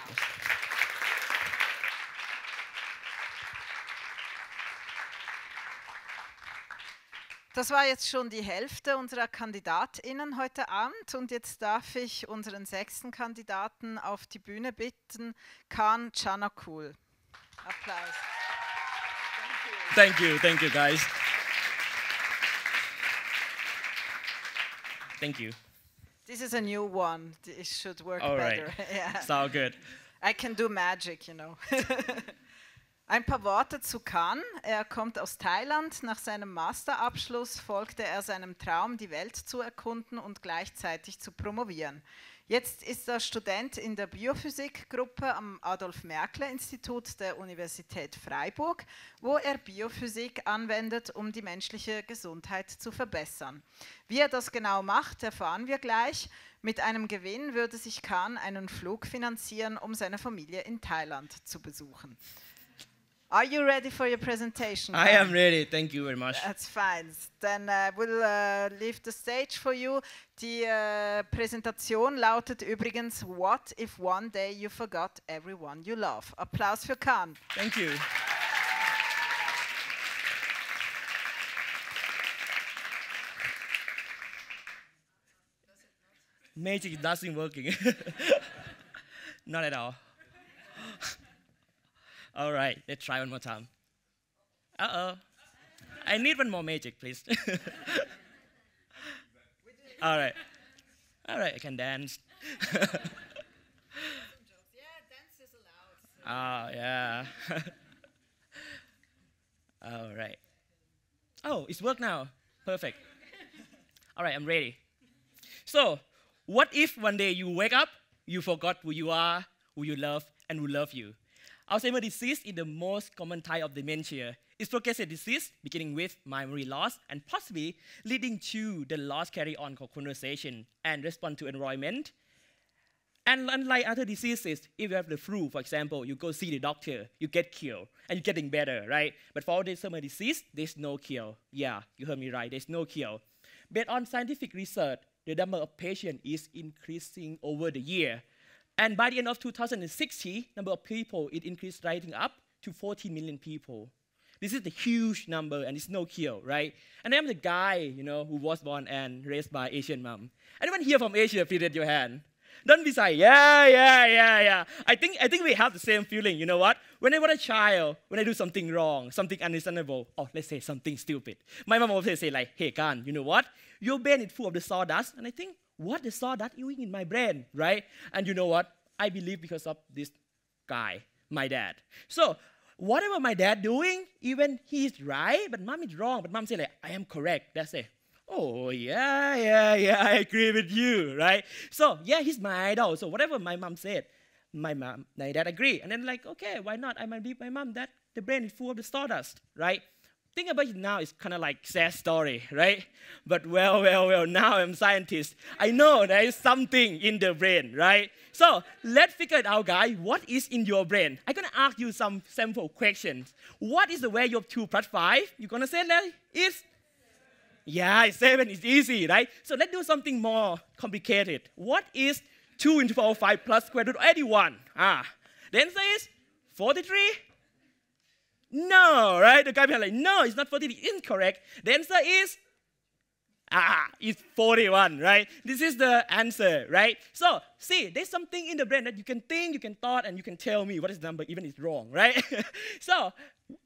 Das war jetzt schon die Hälfte unserer KandidatInnen heute Abend und jetzt darf ich unseren 6. Kandidaten auf die Bühne bitten, Khan Chanakul. Applaus. Thank you guys. Thank you. This is a new one. It should work All better. right. Yeah. Sound good. I can do magic, you know. Ein paar Worte zu Khan. Er kommt aus Thailand. Nach seinem Masterabschluss folgte er seinem Traum, die Welt zu erkunden und gleichzeitig zu promovieren. Jetzt ist er Student in der Biophysikgruppe am Adolf-Merkle-Institut der Universität Freiburg, wo er Biophysik anwendet, um die menschliche Gesundheit zu verbessern. Wie er das genau macht, erfahren wir gleich. Mit einem Gewinn würde sich Khan einen Flug finanzieren, um seine Familie in Thailand zu besuchen. Are you ready for your presentation? I am ready. Thank you very much. That's fine. Then we'll leave the stage for you. Die Präsentation lautet übrigens What if one day you forgot everyone you love? Applaus für Khan. Thank you. Magic doesn't working. Not at all. All right, let's try one more time. Uh-oh. I need one more magic, please. All right. All right, I can dance. Yeah, dance is allowed. Oh, yeah. All right. Oh, it's worked now. Perfect. All right, I'm ready. So, what if one day you wake up, you forgot who you are, who you love, and who love you? Alzheimer's disease is the most common type of dementia. It's progressive disease, beginning with memory loss and possibly leading to the loss carry on of conversation and response to environment. And unlike other diseases, if you have the flu, for example, you go see the doctor, you get cured, and you're getting better, right? But for Alzheimer's disease, there's no cure. Yeah, you heard me right, there's no cure. Based on scientific research, the number of patients is increasing over the year. And by the end of 2060, number of people, it increased rising up to 40 million people. This is a huge number, and it's no cure, right? And I'm the guy, who was born and raised by Asian mom. Anyone here from Asia, please raise your hand. Don't be shy. Yeah. I think we have the same feeling. You know what? When I was a child, when I do something wrong, something unreasonable, or let's say something stupid, my mom always say like, hey, Kan, you know what? Your brain is full of the sawdust. And I think, what the sawdust doing in my brain, right? And you know what? I believe because of this guy, my dad. So whatever my dad doing, even he's right, but mom is wrong. But mom say like, I am correct. That's it. Oh, yeah, I agree with you, right? So, yeah, he's my idol. So whatever my mom said, my dad agree. And then like, okay, why not? I might believe my mom that the brain is full of the sawdust, right? Think about it now, it's kind of like sad story, right? But well, now I'm a scientist. I know there is something in the brain, right? So let's figure it out, guys. What is in your brain? I'm going to ask you some sample questions. What is the value of 2 plus 5? You're going to say that it's? Yeah, 7 is easy, right? So let's do something more complicated. What is 2 into 4, 5 plus square root of 81? The answer is 43? No, right? The guy behind like, no, it's not 43, incorrect. The answer is, it's 41, right? This is the answer, right? So, see, there's something in the brain that you can think, you can thought, and you can tell me what is the number, even if it's wrong, right? So,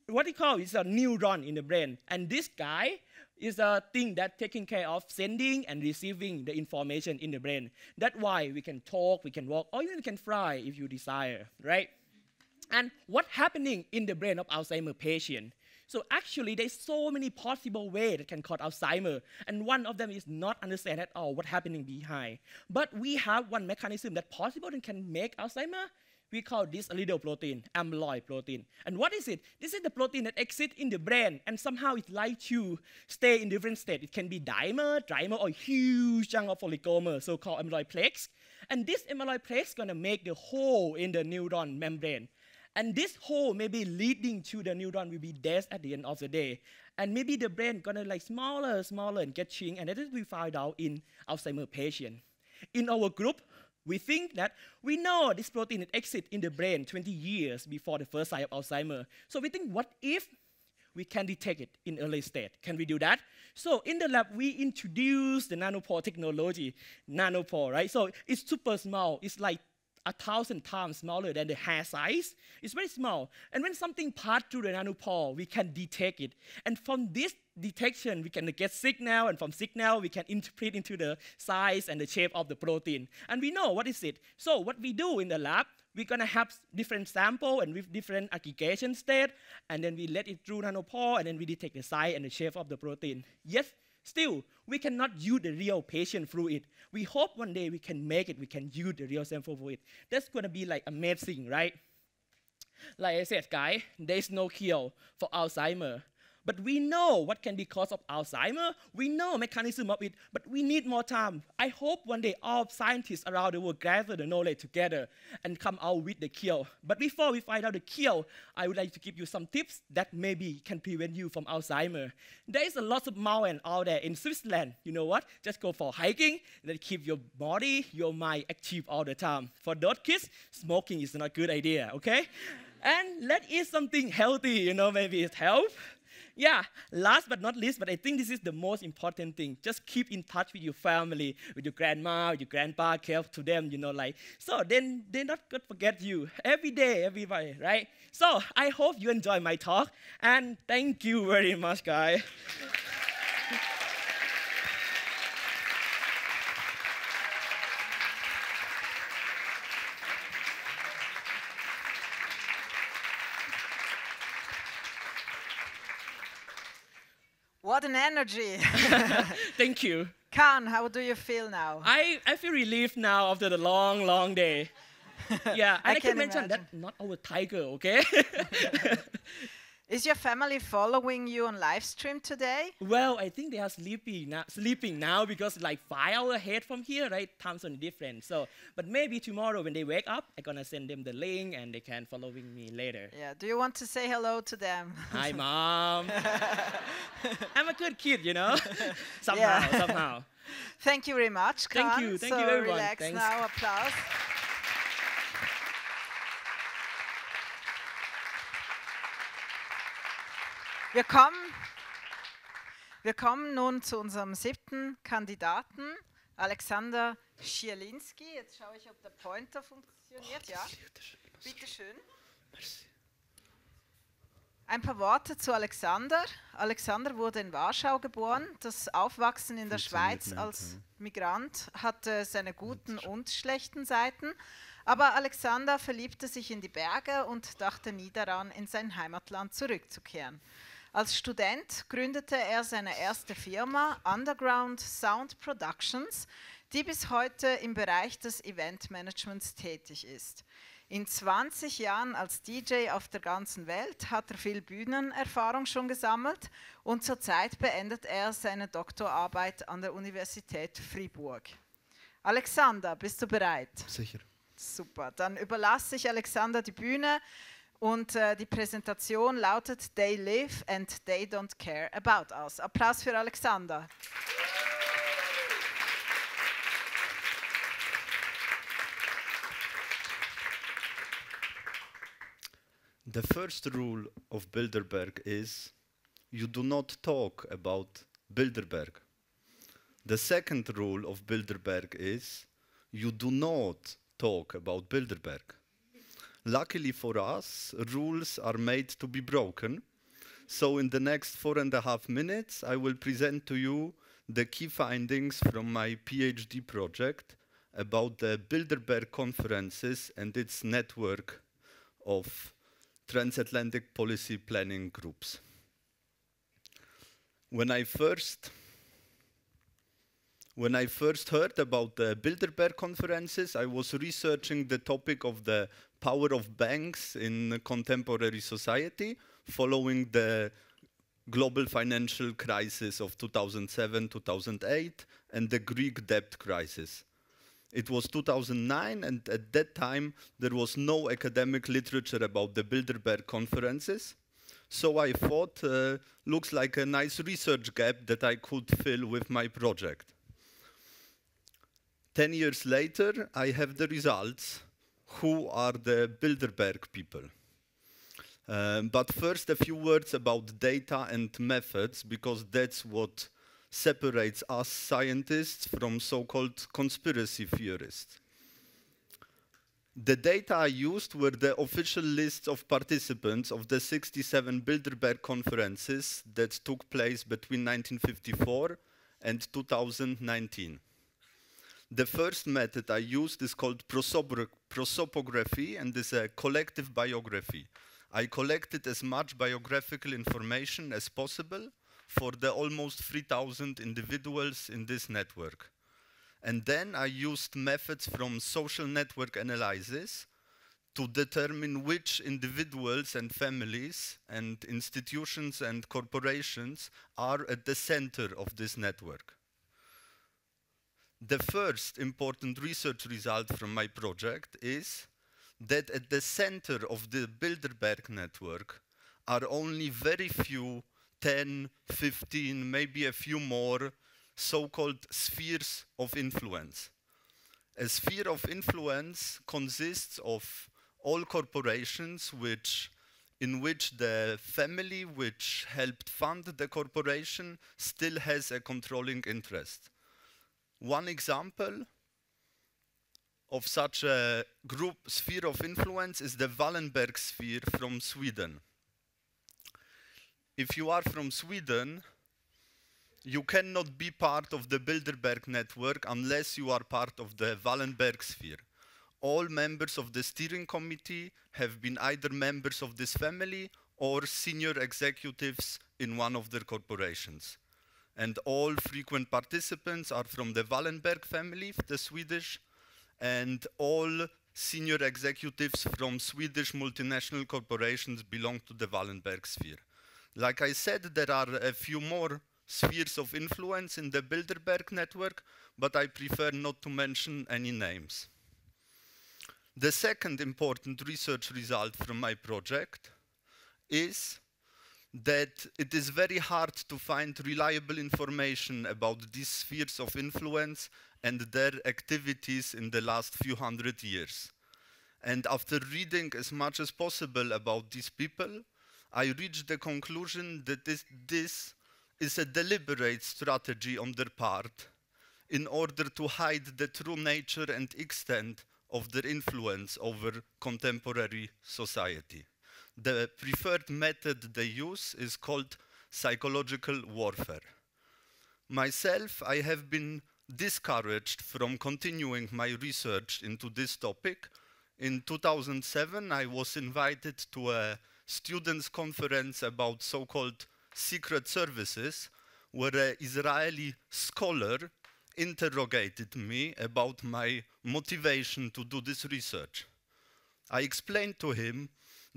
what we call is a neuron in the brain. And this guy is a thing that taking care of sending and receiving the information in the brain. That's why we can talk, we can walk, or even we can fly if you desire, right? And what's happening in the brain of Alzheimer's patient? So actually, there's so many possible ways that can cause Alzheimer, and one of them is not understand at all what's happening behind. But we have one mechanism that possible that can make Alzheimer. We call this a little protein, amyloid protein. And what is it? This is the protein that exists in the brain, and somehow it likes to stay in different states. It can be dimer, trimer, or huge chunk of oligomer, so-called amyloid plaques. And this amyloid plaque is going to make the hole in the neuron membrane. And this hole may be leading to the neuron will be dead at the end of the day. And maybe the brain going to like smaller, and get shrink, and that is we find out in Alzheimer's patient. In our group, we think that we know this protein exists in the brain 20 years before the first sign of Alzheimer's. So we think, what if we can detect it in early stage? Can we do that? So in the lab, we introduced the nanopore technology, nanopore, right? So it's super small. It's like 1,000 times smaller than the hair size. It's very small. And when something passes through the nanopore, we can detect it. And from this detection, we can get signal, and from signal, we can interpret into the size and the shape of the protein. And we know what is it. So what we do in the lab, we're going to have different sample and with different aggregation state, and then we let it through nanopore, and then we detect the size and the shape of the protein. Yes, still, we cannot use the real patient through it. We hope one day we can make it, we can use the real sample for it. That's going to be like amazing, right? Like I said, guys, there's no cure for Alzheimer's. But we know what can be cause of Alzheimer's. We know mechanism of it, but we need more time. I hope one day all scientists around the world gather the knowledge together and come out with the cure. But before we find out the cure, I would like to give you some tips that maybe can prevent you from Alzheimer's. There is a lot of mountain out there in Switzerland. You know what? Just go for hiking, and then keep your body, your mind active all the time. For those kids, smoking is not a good idea, okay? And let's eat something healthy, maybe it's health. Yeah, last but not least, but I think this is the most important thing. Just keep in touch with your family, with your grandma, with your grandpa, care to them, so then they're not going to forget you. Every day, everybody, right? So I hope you enjoy my talk, and thank you very much, guys. What an energy. Thank you. Kan, how do you feel now? I feel relieved now after the long, long day. Yeah, and I can mention imagine. that not our tiger, okay? Is your family following you on live stream today? Well, I think they are sleeping now because like 5 hours ahead from here, right? Time zone different. So, but maybe tomorrow when they wake up, I'm gonna send them the link and they can following me later. Yeah. Do you want to say hello to them? Hi, Mom. I'm a good kid, you know. somehow, Yeah. somehow. Thank you very much, Thank Khan. you So everyone. relax Thanks. now, Applaus. Wir kommen nun zu unserem 7. Kandidaten, Alexander Schierlinski. Jetzt schaue ich, ob der Pointer funktioniert. Ja, bitte schön. Ein paar Worte zu Alexander. Alexander wurde in Warschau geboren. Das Aufwachsen in der Schweiz als Migrant hatte seine guten und schlechten Seiten. Aber Alexander verliebte sich in die Berge und dachte nie daran, in sein Heimatland zurückzukehren. Als Student gründete er seine erste Firma, Underground Sound Productions, die bis heute im Bereich des Eventmanagements tätig ist. In 20 Jahren als DJ auf der ganzen Welt hat er viel Bühnenerfahrung schon gesammelt und zurzeit beendet er seine Doktorarbeit an der Universität Freiburg. Alexander, bist du bereit? Sicher. Super, dann überlasse ich Alexander die Bühne und die Präsentation lautet They live and they don't care about us. Applaus für Alexander. The first rule of Bilderberg is you do not talk about Bilderberg. The second rule of Bilderberg is you do not talk about Bilderberg. Luckily for us, rules are made to be broken. So in the next 4.5 minutes, I will present to you the key findings from my PhD project about the Bilderberg conferences and its network of transatlantic policy planning groups. When I first heard about the Bilderberg conferences, I was researching the topic of the power of banks in contemporary society following the global financial crisis of 2007-2008 and the Greek debt crisis. It was 2009, and at that time, there was no academic literature about the Bilderberg conferences. So I thought, looks like a nice research gap that I could fill with my project. 10 years later, I have the results. Who are the Bilderberg people? But first, a few words about data and methods, because that's what separates us scientists from so-called conspiracy theorists. The data I used were the official lists of participants of the 67 Bilderberg conferences that took place between 1954 and 2019. The first method I used is called prosopography and is a collective biography. I collected as much biographical information as possible for the almost 3,000 individuals in this network. And then I used methods from social network analysis to determine which individuals and families and institutions and corporations are at the center of this network. The first important research result from my project is that at the center of the Bilderberg network are only very few 10, 15, maybe a few more so-called spheres of influence. A sphere of influence consists of all corporations in which the family which helped fund the corporation still has a controlling interest. One example of such a group sphere of influence is the Wallenberg sphere from Sweden. If you are from Sweden, you cannot be part of the Bilderberg network unless you are part of the Wallenberg sphere. All members of the steering committee have been either members of this family or senior executives in one of their corporations. And all frequent participants are from the Wallenberg family, the Swedish, and all senior executives from Swedish multinational corporations belong to the Wallenberg sphere. Like I said, there are a few more spheres of influence in the Bilderberg network, but I prefer not to mention any names. The second important research result from my project is that it is very hard to find reliable information about these spheres of influence and their activities in the last few hundred years. And after reading as much as possible about these people, I reached the conclusion that this is a deliberate strategy on their part in order to hide the true nature and extent of their influence over contemporary society. The preferred method they use is called psychological warfare. Myself, I have been discouraged from continuing my research into this topic. In 2007, I was invited to a students' conference about so-called secret services, where an Israeli scholar interrogated me about my motivation to do this research. I explained to him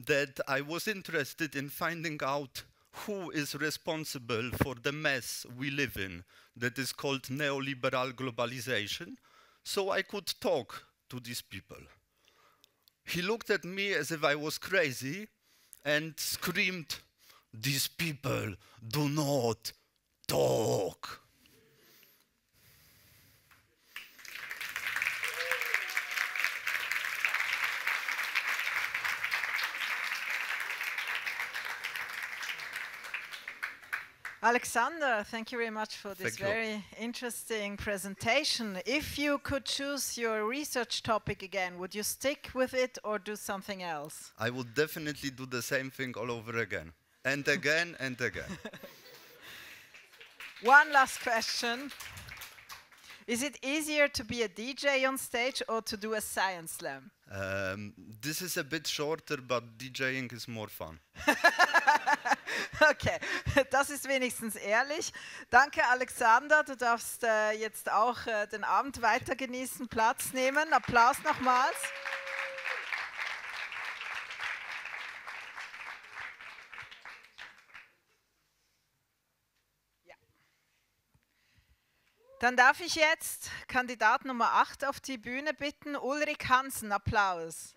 that I was interested in finding out who is responsible for the mess we live in that is called neoliberal globalization, so I could talk to these people. He looked at me as if I was crazy and screamed, "These people do not talk." Alexander, thank you very much for this very interesting presentation. If you could choose your research topic again, would you stick with it or do something else? I would definitely do the same thing all over again. And again and again. One last question. Is it easier to be a DJ on stage or to do a science slam? This is a bit shorter, but DJing is more fun. Okay, das ist wenigstens ehrlich. Danke, Alexander. Du darfst jetzt auch den Abend weiter genießen, Platz nehmen. Applaus nochmals. Ja. Dann darf ich jetzt Kandidat Nummer 8 auf die Bühne bitten, Ulrich Hansen. Applaus.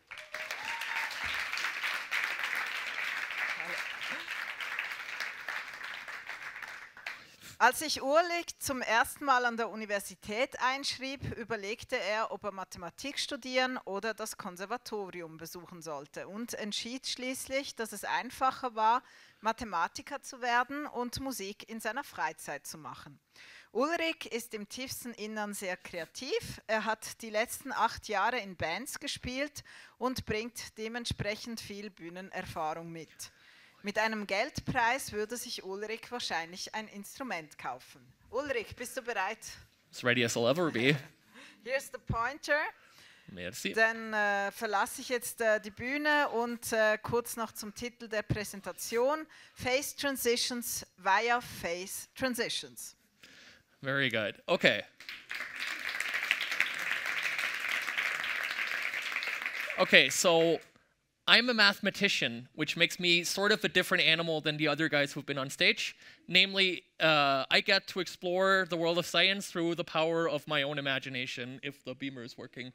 Als sich Ulrich zum ersten Mal an der Universität einschrieb, überlegte er, ob er Mathematik studieren oder das Konservatorium besuchen sollte und entschied schließlich, dass es einfacher war, Mathematiker zu werden und Musik in seiner Freizeit zu machen. Ulrich ist im tiefsten Innern sehr kreativ. Er hat die letzten 8 Jahre in Bands gespielt und bringt dementsprechend viel Bühnenerfahrung mit. Mit einem Geldpreis würde sich Ulrich wahrscheinlich ein Instrument kaufen. Ulrich, bist du bereit? As ready as I'll ever be. Here's the pointer. Merci. Dann verlasse ich jetzt die Bühne und kurz noch zum Titel der Präsentation. Phase Transitions via Phase Transitions. Very good. Okay. Okay, so I'm a mathematician, which makes me sort of a different animal than the other guys who've been on stage. Namely, I get to explore the world of science through the power of my own imagination, if the beamer is working.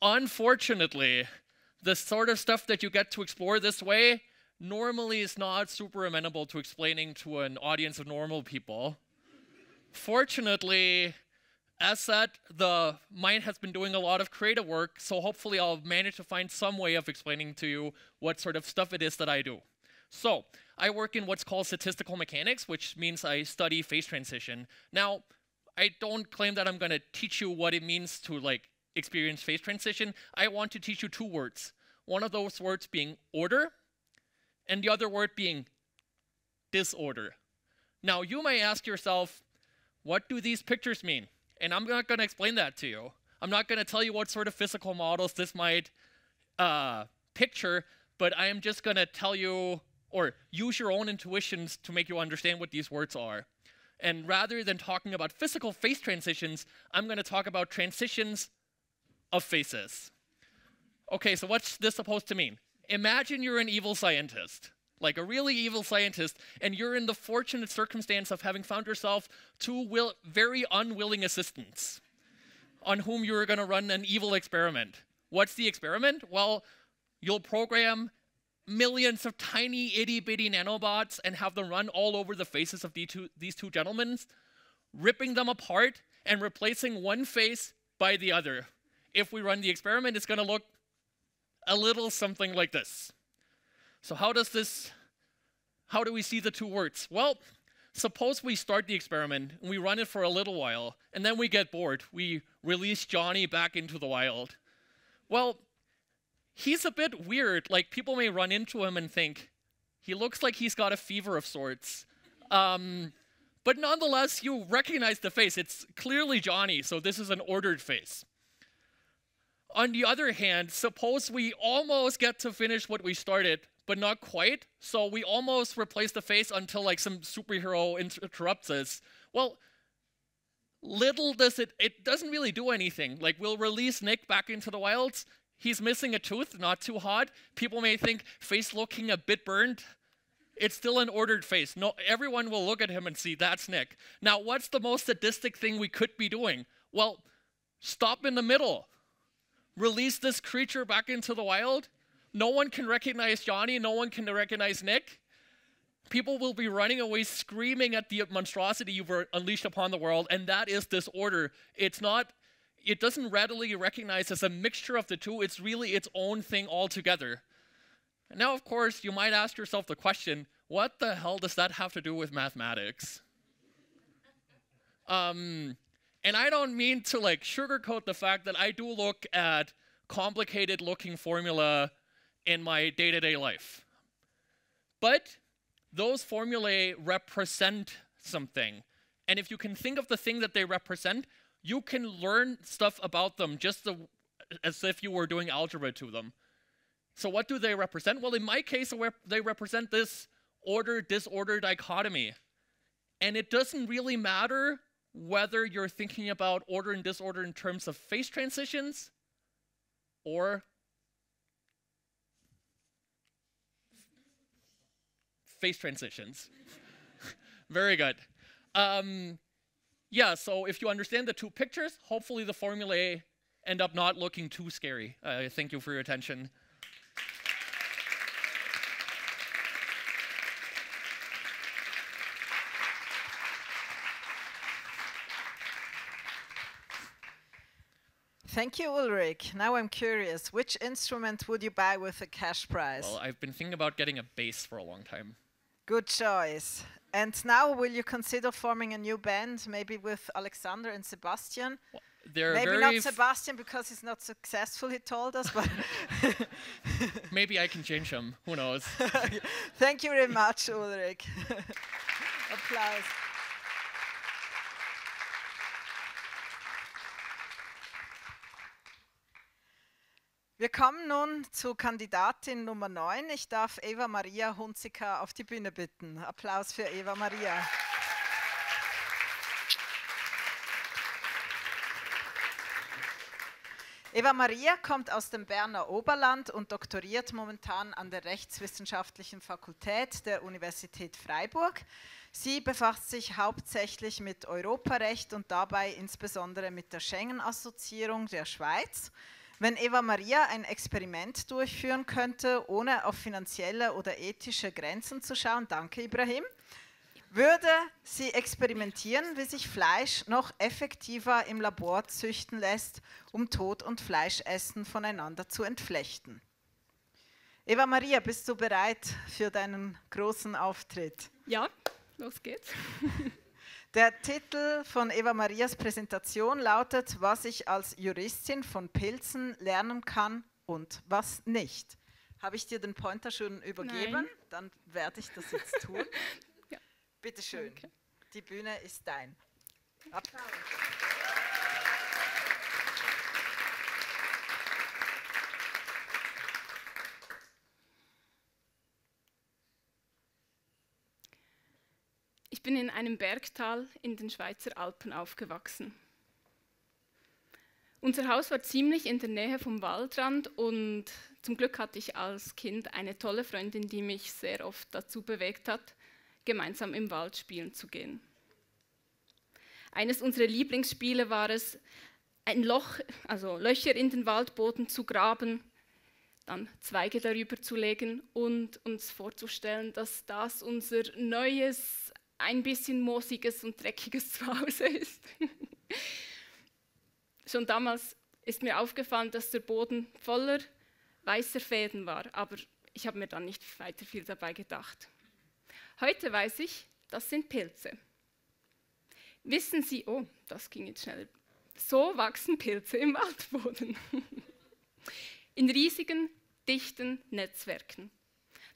Unfortunately, the sort of stuff that you get to explore this way normally is not super amenable to explaining to an audience of normal people. Fortunately, as said, the mind has been doing a lot of creative work, so hopefully I'll manage to find some way of explaining to you what sort of stuff it is that I do. So, I work in what's called statistical mechanics, which means I study phase transition. Now, I don't claim that I'm going to teach you what it means to experience phase transition. I want to teach you 2 words. One of those words being order, and the other word being disorder. Now, you may ask yourself, what do these pictures mean? And I'm not going to explain that to you. I'm not going to tell you what sort of physical models this might picture, but I am just going to tell you, or use your own intuitions to make you understand what these words are. And rather than talking about physical phase transitions, I'm going to talk about transitions of phases. Okay, so what's this supposed to mean? Imagine you're an evil scientist, like a really evil scientist, and you're in the fortunate circumstance of having found yourself two very unwilling assistants on whom you're going to run an evil experiment. What's the experiment? Well, you'll program millions of tiny itty-bitty nanobots and have them run all over the faces of these two gentlemen, ripping them apart and replacing one face by the other. If we run the experiment, it's going to look a little something like this. So how do we see the two words? Well, suppose we start the experiment and we run it for a little while, and then we get bored. We release Johnny back into the wild. Well, he's a bit weird. Like, people may run into him and think, he looks like he's got a fever of sorts. But nonetheless, you recognize the face. It's clearly Johnny, so this is an ordered face. On the other hand, suppose we almost get to finish what we started, but not quite. So we almost replace the face until like some superhero interrupts us. Well, little does it doesn't really do anything. Like, we'll release Nick back into the wilds. He's missing a tooth, not too hot. People may think face looking a bit burned. It's still an ordered face. No, everyone will look at him and see that's Nick. Now, what's the most sadistic thing we could be doing? Well, stop in the middle. Release this creature back into the wild. No one can recognize Johnny. No one can recognize Nick. People will be running away screaming at the monstrosity you've unleashed upon the world, and that is disorder. It doesn't readily recognize as a mixture of the two. It's really its own thing altogether. And now, of course, you might ask yourself the question, what the hell does that have to do with mathematics? And I don't mean to like sugarcoat the fact that I do look at complicated looking formula in my day-to-day life. But those formulae represent something. And if you can think of the thing that they represent, you can learn stuff about them just as if you were doing algebra to them. So what do they represent? Well, in my case, they represent this order-disorder dichotomy. And it doesn't really matter whether you're thinking about order and disorder in terms of phase transitions or phase transitions. Very good. Yeah, so if you understand the two pictures, hopefully the formulae end up not looking too scary. Thank you for your attention. Thank you, Ulrich. Now I'm curious, which instrument would you buy with a cash prize? Well, I've been thinking about getting a bass for a long time. Good choice. And now will you consider forming a new band, maybe with Alexander and Sebastian? Well, they're maybe not Sebastian because he's not successful, he told us, but maybe I can change him. Who knows? Thank you very much, Ulrich. Applaus. Wir kommen nun zu Kandidatin Nummer 9. Ich darf Eva Maria Hunziker auf die Bühne bitten. Applaus für Eva Maria. Eva Maria kommt aus dem Berner Oberland und doktoriert momentan an der Rechtswissenschaftlichen Fakultät der Universität Freiburg. Sie befasst sich hauptsächlich mit Europarecht und dabei insbesondere mit der Schengen-Assoziierung der Schweiz. Wenn Eva Maria ein Experiment durchführen könnte, ohne auf finanzielle oder ethische Grenzen zu schauen, danke Ibrahim, würde sie experimentieren, wie sich Fleisch noch effektiver im Labor züchten lässt, um Tod und Fleischessen voneinander zu entflechten. Eva Maria, bist du bereit für deinen großen Auftritt? Ja, los geht's. Der Titel von Eva Marias Präsentation lautet, was ich als Juristin von Pilzen lernen kann und was nicht. Habe ich dir den Pointer schon übergeben? Nein. Dann werde ich das jetzt tun. Ja. Bitte schön, Okay. Die Bühne ist dein. Applaus. Ich bin in einem Bergtal in den Schweizer Alpen aufgewachsen. Unser Haus war ziemlich in der Nähe vom Waldrand und zum Glück hatte ich als Kind eine tolle Freundin, die mich sehr oft dazu bewegt hat, gemeinsam im Wald spielen zu gehen. Eines unserer Lieblingsspiele war es, ein Loch, also Löcher in den Waldboden zu graben, dann Zweige darüber zu legen und uns vorzustellen, dass das unser neues, ein bisschen moosiges und dreckiges Zuhause ist. Schon damals ist mir aufgefallen, dass der Boden voller weißer Fäden war, aber ich habe mir dann nicht weiter viel dabei gedacht. Heute weiß ich, das sind Pilze. Wissen Sie, oh, das ging jetzt schnell, so wachsen Pilze im Waldboden. In riesigen, dichten Netzwerken.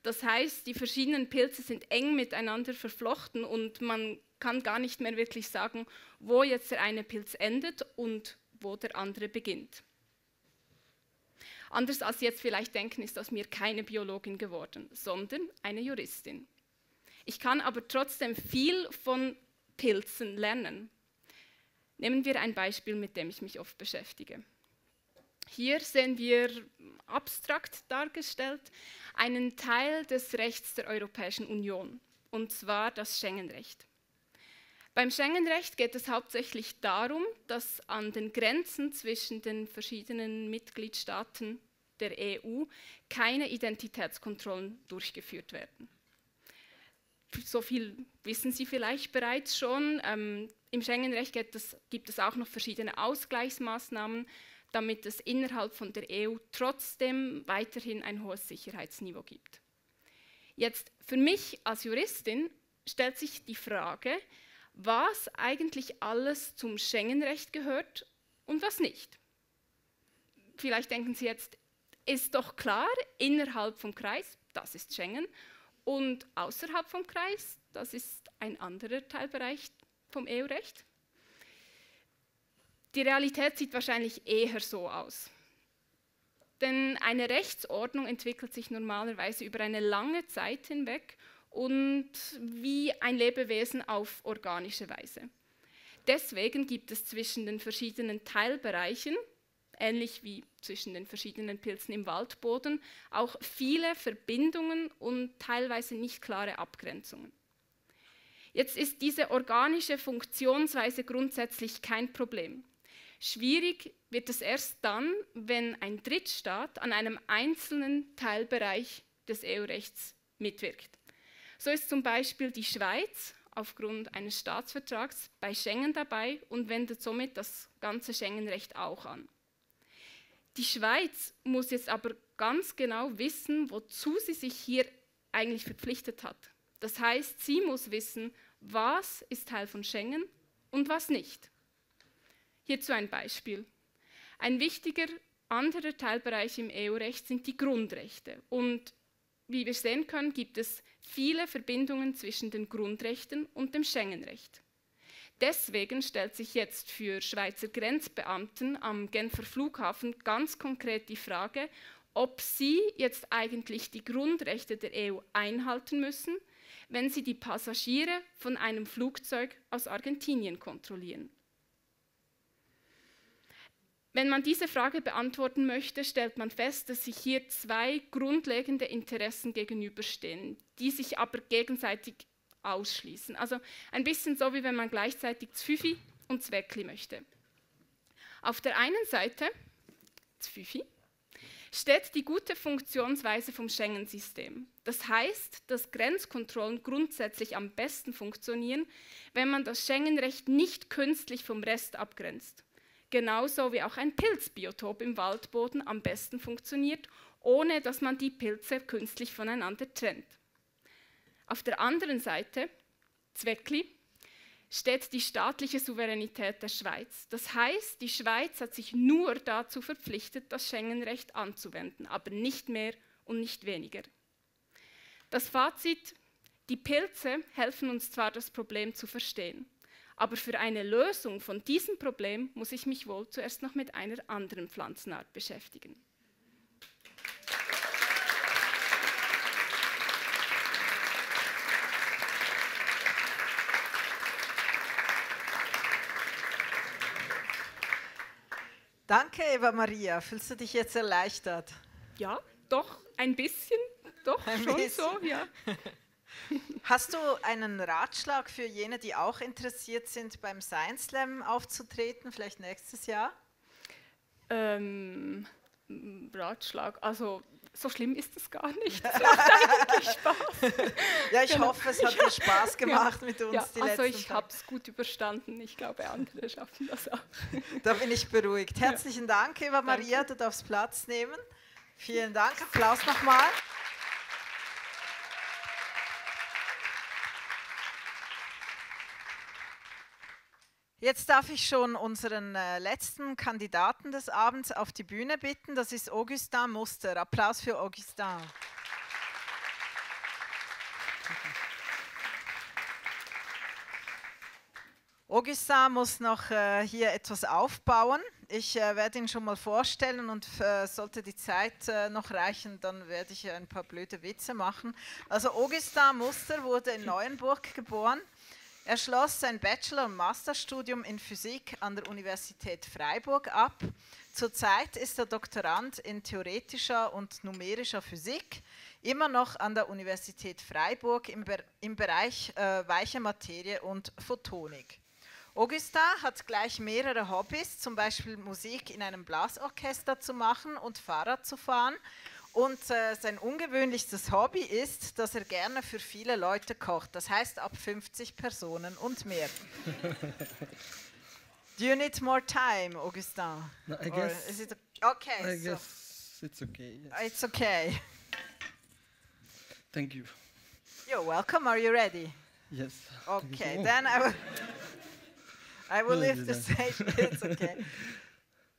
Das heißt, die verschiedenen Pilze sind eng miteinander verflochten und man kann gar nicht mehr wirklich sagen, wo jetzt der eine Pilz endet und wo der andere beginnt. Anders als Sie jetzt vielleicht denken, ist aus mir keine Biologin geworden, sondern eine Juristin. Ich kann aber trotzdem viel von Pilzen lernen. Nehmen wir ein Beispiel, mit dem ich mich oft beschäftige. Hier sehen wir abstrakt dargestellt einen Teil des Rechts der Europäischen Union, und zwar das Schengen-Recht. Beim Schengen-Recht geht es hauptsächlich darum, dass an den Grenzen zwischen den verschiedenen Mitgliedstaaten der EU keine Identitätskontrollen durchgeführt werden. So viel wissen Sie vielleicht bereits schon. Im Schengen-Recht gibt es auch noch verschiedene Ausgleichsmaßnahmen, damit es innerhalb von der EU trotzdem weiterhin ein hohes Sicherheitsniveau gibt. Jetzt für mich als Juristin stellt sich die Frage, was eigentlich alles zum Schengen-Recht gehört und was nicht. Vielleicht denken Sie jetzt, ist doch klar, innerhalb vom Kreis, das ist Schengen, und außerhalb vom Kreis, das ist ein anderer Teilbereich vom EU-Recht. Die Realität sieht wahrscheinlich eher so aus. Denn eine Rechtsordnung entwickelt sich normalerweise über eine lange Zeit hinweg und wie ein Lebewesen auf organische Weise. Deswegen gibt es zwischen den verschiedenen Teilbereichen, ähnlich wie zwischen den verschiedenen Pilzen im Waldboden, auch viele Verbindungen und teilweise nicht klare Abgrenzungen. Jetzt ist diese organische Funktionsweise grundsätzlich kein Problem. Schwierig wird es erst dann, wenn ein Drittstaat an einem einzelnen Teilbereich des EU-Rechts mitwirkt. So ist zum Beispiel die Schweiz aufgrund eines Staatsvertrags bei Schengen dabei und wendet somit das ganze Schengen-Recht auch an. Die Schweiz muss jetzt aber ganz genau wissen, wozu sie sich hier eigentlich verpflichtet hat. Das heißt, sie muss wissen, was ist Teil von Schengen und was nicht. Hierzu ein Beispiel. Ein wichtiger anderer Teilbereich im EU-Recht sind die Grundrechte. Und wie wir sehen können, gibt es viele Verbindungen zwischen den Grundrechten und dem Schengen-Recht. Deswegen stellt sich jetzt für Schweizer Grenzbeamten am Genfer Flughafen ganz konkret die Frage, ob sie jetzt eigentlich die Grundrechte der EU einhalten müssen, wenn sie die Passagiere von einem Flugzeug aus Argentinien kontrollieren. Wenn man diese Frage beantworten möchte, stellt man fest, dass sich hier zwei grundlegende Interessen gegenüberstehen, die sich aber gegenseitig ausschließen. Also ein bisschen so, wie wenn man gleichzeitig Zfüfi und Zweckli möchte. Auf der einen Seite, Zfüfi, steht die gute Funktionsweise vom Schengen-System. Das heißt, dass Grenzkontrollen grundsätzlich am besten funktionieren, wenn man das Schengen-Recht nicht künstlich vom Rest abgrenzt. Genauso wie auch ein Pilzbiotop im Waldboden am besten funktioniert, ohne dass man die Pilze künstlich voneinander trennt. Auf der anderen Seite, Zweckli, steht die staatliche Souveränität der Schweiz. Das heißt, die Schweiz hat sich nur dazu verpflichtet, das Schengen-Recht anzuwenden, aber nicht mehr und nicht weniger. Das Fazit: Die Pilze helfen uns zwar, das Problem zu verstehen, aber für eine Lösung von diesem Problem muss ich mich wohl zuerst noch mit einer anderen Pflanzenart beschäftigen. Danke, Eva Maria. Fühlst du dich jetzt erleichtert? Ja, doch, ein bisschen. Doch, Ein schon bisschen. so, ja. Hast du einen Ratschlag für jene, die auch interessiert sind, beim Science Slam aufzutreten, vielleicht nächstes Jahr? Ratschlag, also so schlimm ist es gar nicht. Es macht eigentlich Spaß. Ja, ich hoffe, es hat dir Spaß gemacht mit uns die also letzten ich habe es gut überstanden. Ich glaube, andere schaffen das auch. Da bin ich beruhigt. Herzlichen Dank, Eva Maria, du darfst Platz nehmen. Vielen Dank, Applaus nochmal. Jetzt darf ich schon unseren letzten Kandidaten des Abends auf die Bühne bitten. Das ist Augustin Muster. Applaus für Augustin. Augustin muss noch hier etwas aufbauen. Ich werde ihn schon mal vorstellen und sollte die Zeit noch reichen, dann werde ich ein paar blöde Witze machen. Also Augustin Muster wurde in Neuenburg geboren. Er schloss sein Bachelor- und Masterstudium in Physik an der Universität Freiburg ab. Zurzeit ist er Doktorand in theoretischer und numerischer Physik, immer noch an der Universität Freiburg im Bereich weiche Materie und Photonik. Augustin hat gleich mehrere Hobbys, zum Beispiel Musik in einem Blasorchester zu machen und Fahrrad zu fahren. Und sein ungewöhnlichstes Hobby ist, dass er gerne für viele Leute kocht. Das heißt ab 50 Personen und mehr. Do you need more time, Augustin? No, I Or guess. is it okay? I guess it's okay. Yes. It's okay. Thank you. You're welcome. Are you ready? Yes. Okay, then I will leave the stage. It's okay.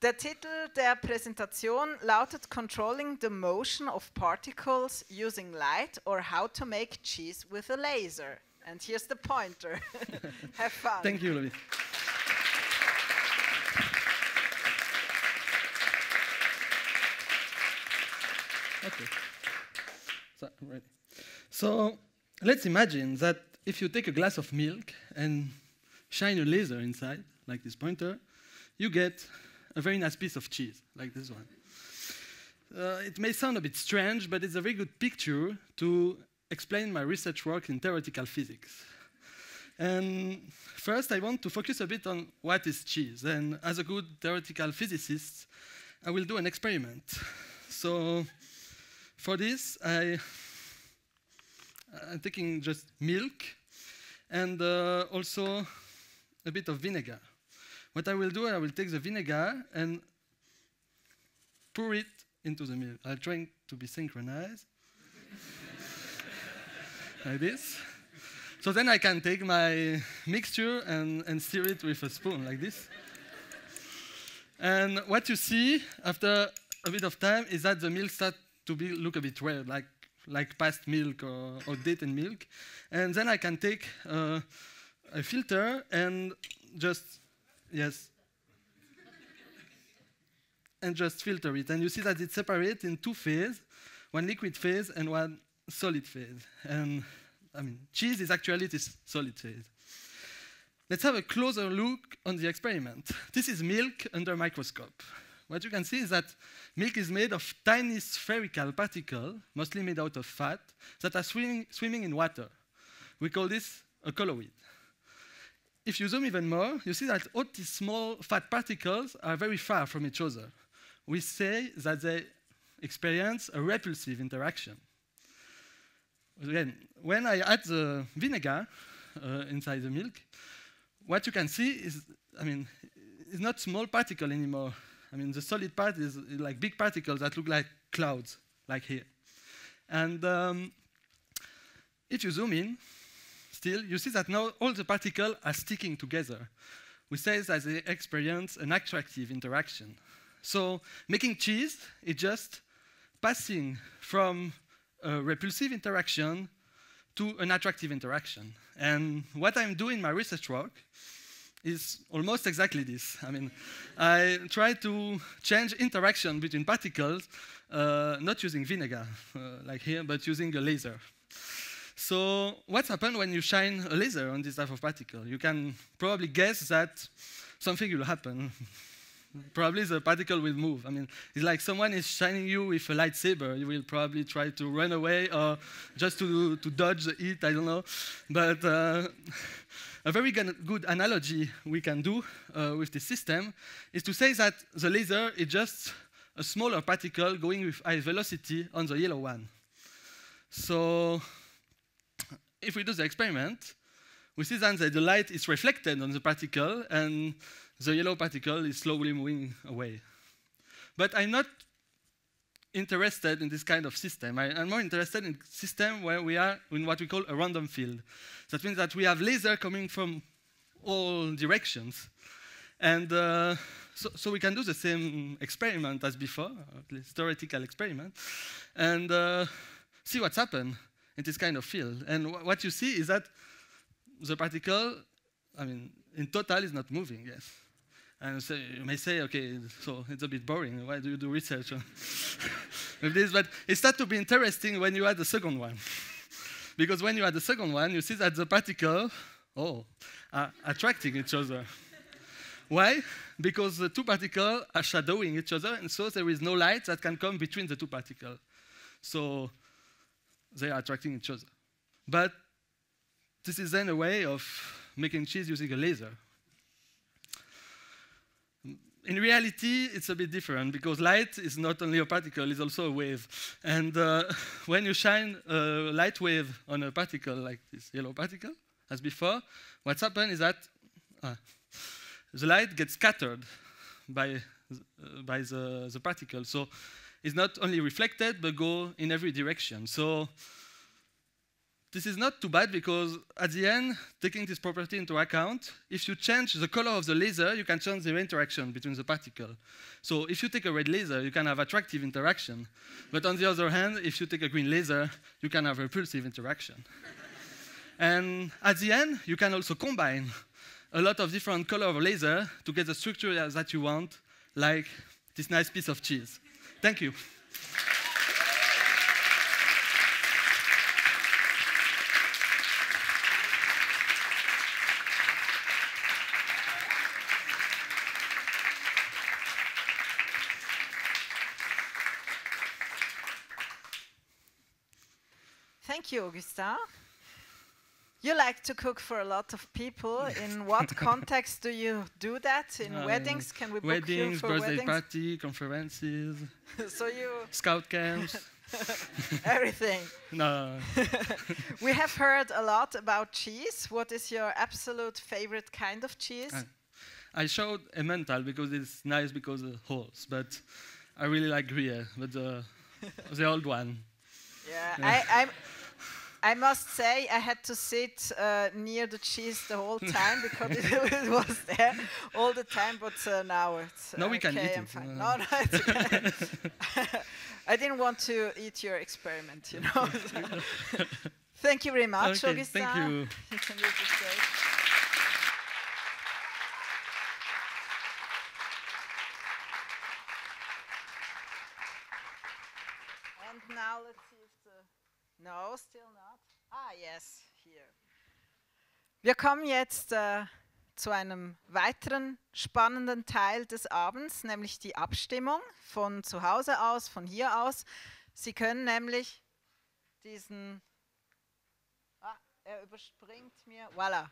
Der Titel der Präsentation lautet Controlling the Motion of Particles Using Light or How to Make Cheese with a Laser. And here's the pointer. Have fun. Thank you, Louis. Okay. So, I'm ready. So, let's imagine that if you take a glass of milk and shine a laser inside, like this pointer, you get a very nice piece of cheese, like this one. It may sound a bit strange, but it's a very good picture to explain my research work in theoretical physics. And first, I want to focus a bit on what is cheese. And as a good theoretical physicist, I will do an experiment. So for this, I'm taking just milk and also a bit of vinegar. What I will do, I will take the vinegar and pour it into the milk. I'm trying to be synchronized. Like this. So then I can take my mixture and stir it with a spoon, like this. And what you see after a bit of time is that the milk starts to look a bit red, like past milk or dated milk. And then I can take a filter and just filter it. And you see that it's separated in two phases, one liquid phase and one solid phase. And I mean, cheese is actually this solid phase. Let's have a closer look on the experiment. This is milk under a microscope. What you can see is that milk is made of tiny spherical particles, mostly made out of fat, that are swimming in water. We call this a colloid. If you zoom even more, you see that all these small fat particles are very far from each other. We say that they experience a repulsive interaction. Again, when I add the vinegar inside the milk, what you can see is, I mean, it's not small particle anymore. I mean, the solid part is like big particles that look like clouds, like here. And if you zoom in, still, you see that now all the particles are sticking together. We say that they experience an attractive interaction. So making cheese is just passing from a repulsive interaction to an attractive interaction. And what I'm doing in my research work is almost exactly this. I mean, I try to change interaction between particles, not using vinegar, like here, but using a laser. So what's happened when you shine a laser on this type of particle? You can probably guess that something will happen. probably the particle will move. I mean, it's like someone is shining you with a lightsaber. You will probably try to run away or just to dodge the heat, I don't know. But a very good analogy we can do with this system is to say that the laser is just a smaller particle going with high velocity on the yellow one. So if we do the experiment, we see then that the light is reflected on the particle and the yellow particle is slowly moving away. But I'm not interested in this kind of system. I'm more interested in a system where we are in what we call a random field. That means that we have laser coming from all directions. And so we can do the same experiment as before, at least theoretical experiment, and see what's happened in this kind of field. And what you see is that the particle, I mean, in total is not moving, yes. And so you may say, okay, so it's a bit boring. Why do you do research with this? But it starts to be interesting when you add the second one. Because when you add the second one, you see that the particles, are attracting each other. Why? Because the two particles are shadowing each other, and so there is no light that can come between the two particles. So they are attracting each other. But this is then a way of making cheese using a laser. In reality, it's a bit different, because light is not only a particle, it's also a wave. And when you shine a light wave on a particle like this yellow particle, as before, what's happened is that the light gets scattered by the particle. So it's not only reflected, but go in every direction. So this is not too bad, because at the end, taking this property into account, if you change the color of the laser, you can change the interaction between the particle. So if you take a red laser, you can have attractive interaction. But on the other hand, if you take a green laser, you can have repulsive interaction. And at the end, you can also combine a lot of different colors of laser to get the structure that you want, like this nice piece of cheese. Thank you. Thank you, Augustin. You like to cook for a lot of people. In what context do you do that? In weddings? Can we book you for birthday weddings? Party, conferences, So you scout camps. everything. No. We have heard a lot about cheese. What is your absolute favorite kind of cheese? I showed Emmental because it's nice because of the holes, but I really like Gruyere, but the old one. Yeah, I must say I had to sit near the cheese the whole time because it was there all the time, but now it's no, we can eat I'm it. fine. No, it's okay. I didn't want to eat your experiment, you know. Thank you very much, Okay, Augustin. thank you. You can use the stage. And now let's see if the... No, still not. Ah, yes, here. Wir kommen jetzt zu einem weiteren spannenden Teil des Abends, nämlich die Abstimmung von zu Hause aus, von hier aus. Sie können nämlich diesen... Ah, er überspringt mir. Voilà.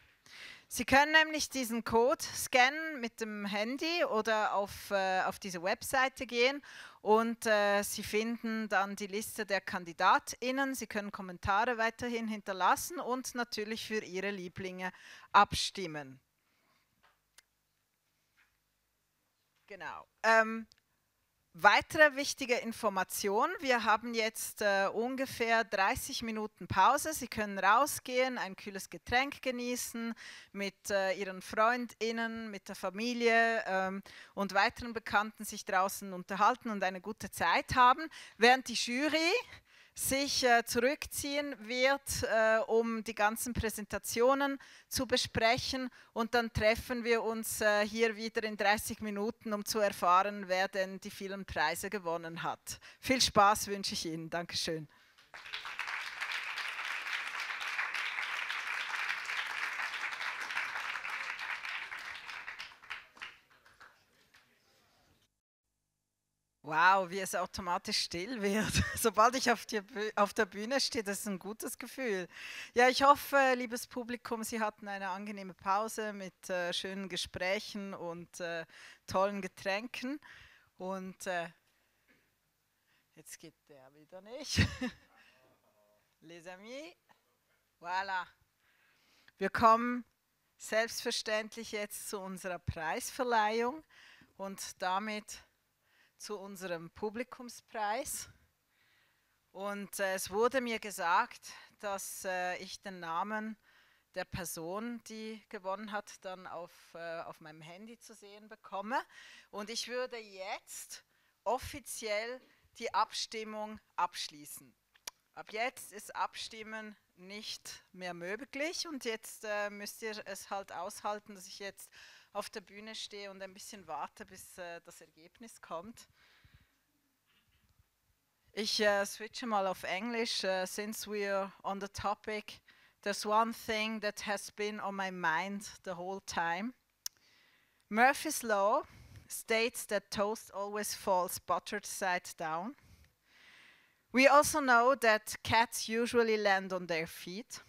Sie können nämlich diesen Code scannen mit dem Handy oder auf diese Webseite gehen und Sie finden dann die Liste der KandidatInnen. Sie können Kommentare weiterhin hinterlassen und natürlich für Ihre Lieblinge abstimmen. Genau. Weitere wichtige Information, wir haben jetzt ungefähr 30 Minuten Pause. Sie können rausgehen, ein kühles Getränk genießen, mit Ihren FreundInnen, mit der Familie und weiteren Bekannten sich draußen unterhalten und eine gute Zeit haben, während die Jury sich zurückziehen wird, um die ganzen Präsentationen zu besprechen, und dann treffen wir uns hier wieder in 30 Minuten, um zu erfahren, wer denn die vielen Preise gewonnen hat. Viel Spaß wünsche ich Ihnen. Dankeschön. Wow, wie es automatisch still wird. Sobald ich auf der Bühne stehe, das ist ein gutes Gefühl. Ja, ich hoffe, liebes Publikum, Sie hatten eine angenehme Pause mit schönen Gesprächen und tollen Getränken. Und jetzt geht der wieder nicht. Les amis, voilà. Wir kommen selbstverständlich jetzt zu unserer Preisverleihung und damit zu unserem Publikumspreis. Und es wurde mir gesagt, dass ich den Namen der Person, die gewonnen hat, dann auf meinem Handy zu sehen bekomme. Und ich würde jetzt offiziell die Abstimmung abschließen. Ab jetzt ist Abstimmen nicht mehr möglich und jetzt müsst ihr es halt aushalten, dass ich jetzt auf der Bühne stehe und ein bisschen warte, bis das Ergebnis kommt. Ich switche mal auf Englisch. Since we're on the topic, there's one thing that has been on my mind the whole time. Murphy's Law states that toast always falls buttered side down. We also know that cats usually land on their feet.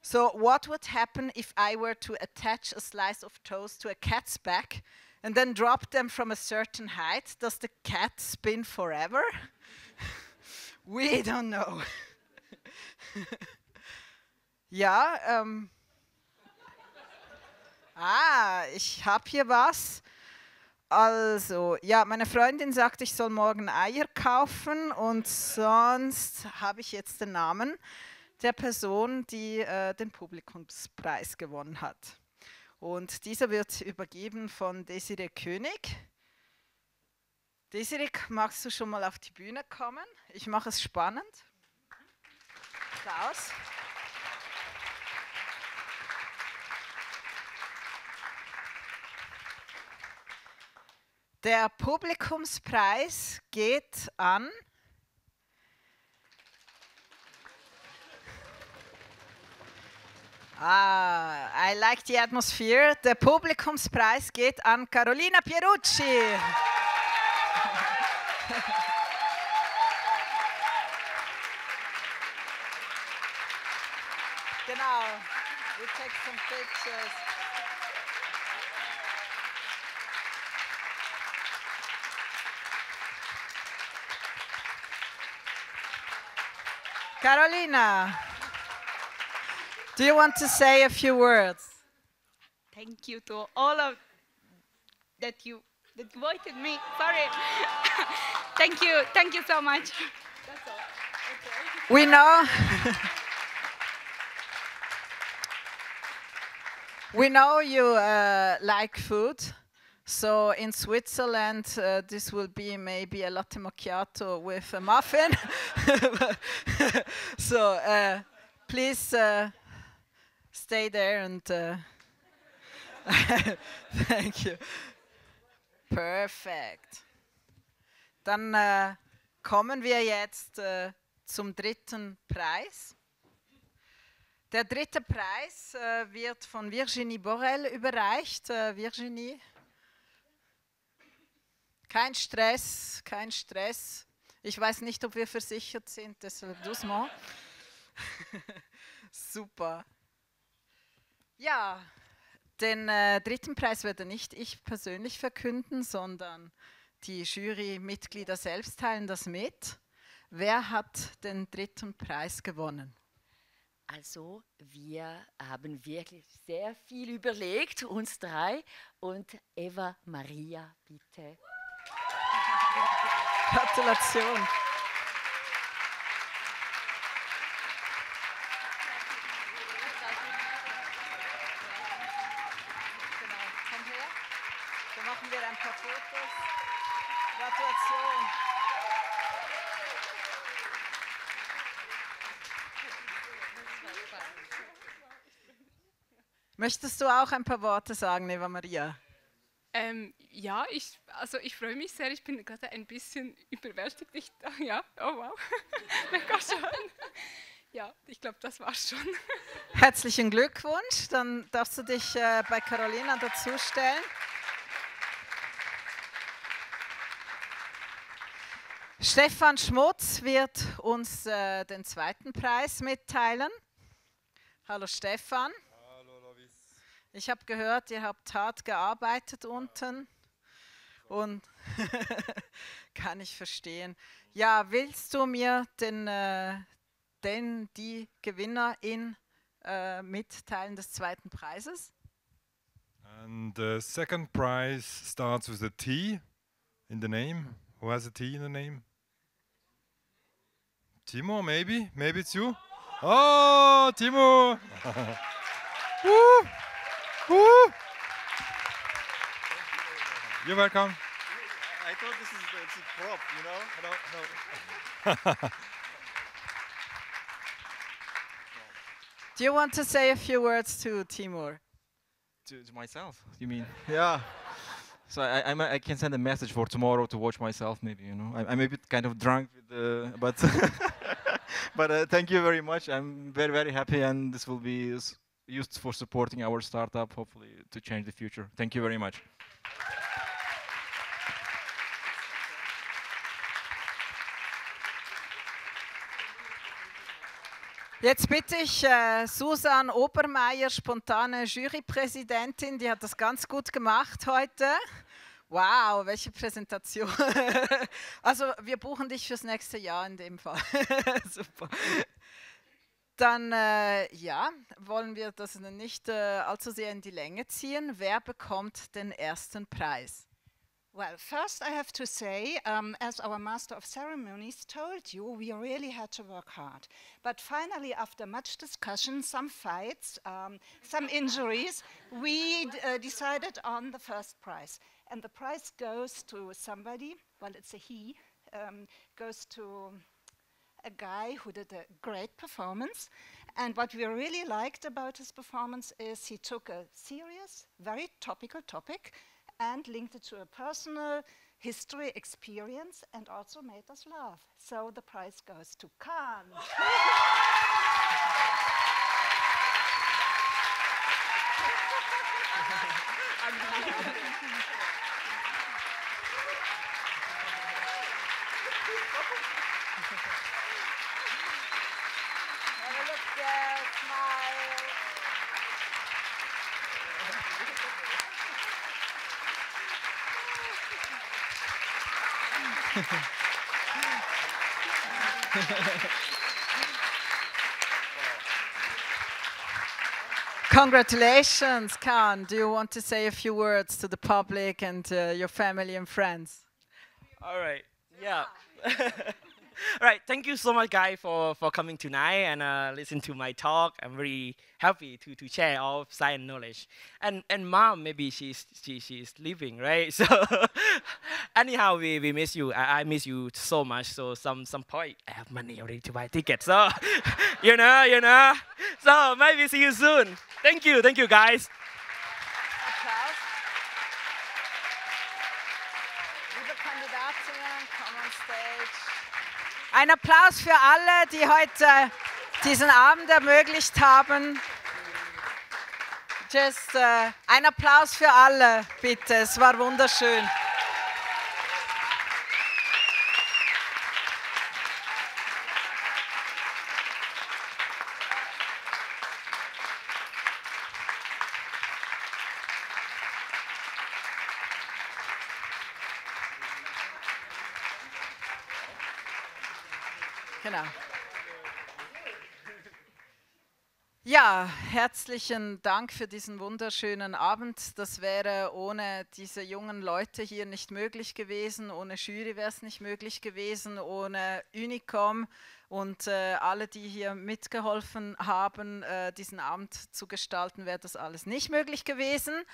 So what would happen if I were to attach a slice of toast to a cat's back and then drop them from a certain height? Does the cat spin forever? We don't know. Ja, ich habe hier was. Also, ja, meine Freundin sagt, ich soll morgen Eier kaufen und sonst habe ich jetzt den Namen der Person, die den Publikumspreis gewonnen hat. Und dieser wird übergeben von Desiree König. Desiree, magst du schon mal auf die Bühne kommen? Ich mache es spannend. Applaus. Der Publikumspreis geht an I like the atmosphere. Der Publikumspreis geht an Carolina Pierucci. Genau. We take some pictures. Carolina, do you want to say a few words? Thank you to all of that you invited me. Sorry. Thank you so much. That's all. Okay. We know. We know you like food. So in Switzerland, this will be maybe a latte macchiato with a muffin. So please stay there and thank you. Perfekt. Dann kommen wir jetzt zum dritten Preis. Der dritte Preis wird von Virginie Borel überreicht. Virginie? Kein Stress, kein Stress. Ich weiß nicht, ob wir versichert sind, deshalb doucement. Super. Ja, den dritten Preis werde nicht ich persönlich verkünden, sondern die Jurymitglieder selbst teilen das mit. Wer hat den dritten Preis gewonnen? Also, wir haben wirklich sehr viel überlegt, uns drei. Und Eva Maria, bitte. Gratulation. Genau, komm her. Dann machen wir ein paar Fotos. Gratulation. Möchtest du auch ein paar Worte sagen, Eva Maria? Ja, ich freue mich sehr. Ich bin gerade ein bisschen überwältigt. Ja, oh wow. Mega schön. Ja, ich glaube, das war's schon. Herzlichen Glückwunsch. Dann darfst du dich bei Carolina dazustellen. Stefan Schmutz wird uns den zweiten Preis mitteilen. Hallo Stefan. Hallo Lovis. Ich habe gehört, ihr habt hart gearbeitet unten. Und kann ich verstehen. Ja, willst du mir die Gewinnerin mitteilen des zweiten Preises? And the second prize starts with a T in the name. Who has a T in the name? Timo, maybe? Maybe it's you? Oh, Timo! Woo! Woo! You're welcome. I thought this is it's a prop, you know? No. Do you want to say a few words to Timur? To myself, you mean? Yeah. So I can send a message for tomorrow to watch myself, maybe, you know. I'm a bit kind of drunk, but but thank you very much. I'm very, very happy, and this will be used for supporting our startup, hopefully, to change the future. Thank you very much. Jetzt bitte ich Susan Obermeier, spontane Jurypräsidentin, die hat das ganz gut gemacht heute. Wow, welche Präsentation. Also wir buchen dich fürs nächste Jahr in dem Fall. Super. Dann ja, wollen wir das nicht allzu sehr in die Länge ziehen. Wer bekommt den ersten Preis? Well, first I have to say, as our Master of Ceremonies told you, we really had to work hard. But finally, after much discussion, some fights, some injuries, we decided on the first prize. And the prize goes to somebody, well, it's a he, goes to a guy who did a great performance. And what we really liked about his performance is he took a serious, very topical topic and linked it to a personal history experience and also made us laugh. So the prize goes to Khan. Congratulations, Khan. Do you want to say a few words to the public and your family and friends? All right. Yeah. All right. Thank you so much, guys, for coming tonight and listen to my talk. I'm very happy to share all of science knowledge. And mom, maybe she's leaving, right? So anyhow, we miss you. I miss you so much. So some point I have money already to buy tickets. So you know. So maybe see you soon. Thank you, guys. Ein Applaus für alle, die heute diesen Abend ermöglicht haben. Just ein Applaus für alle, bitte. Es war wunderschön. Genau. Ja, herzlichen Dank für diesen wunderschönen Abend. Das wäre ohne diese jungen Leute hier nicht möglich gewesen, ohne Jury wäre es nicht möglich gewesen, ohne Unicom und alle, die hier mitgeholfen haben, diesen Abend zu gestalten, wäre das alles nicht möglich gewesen.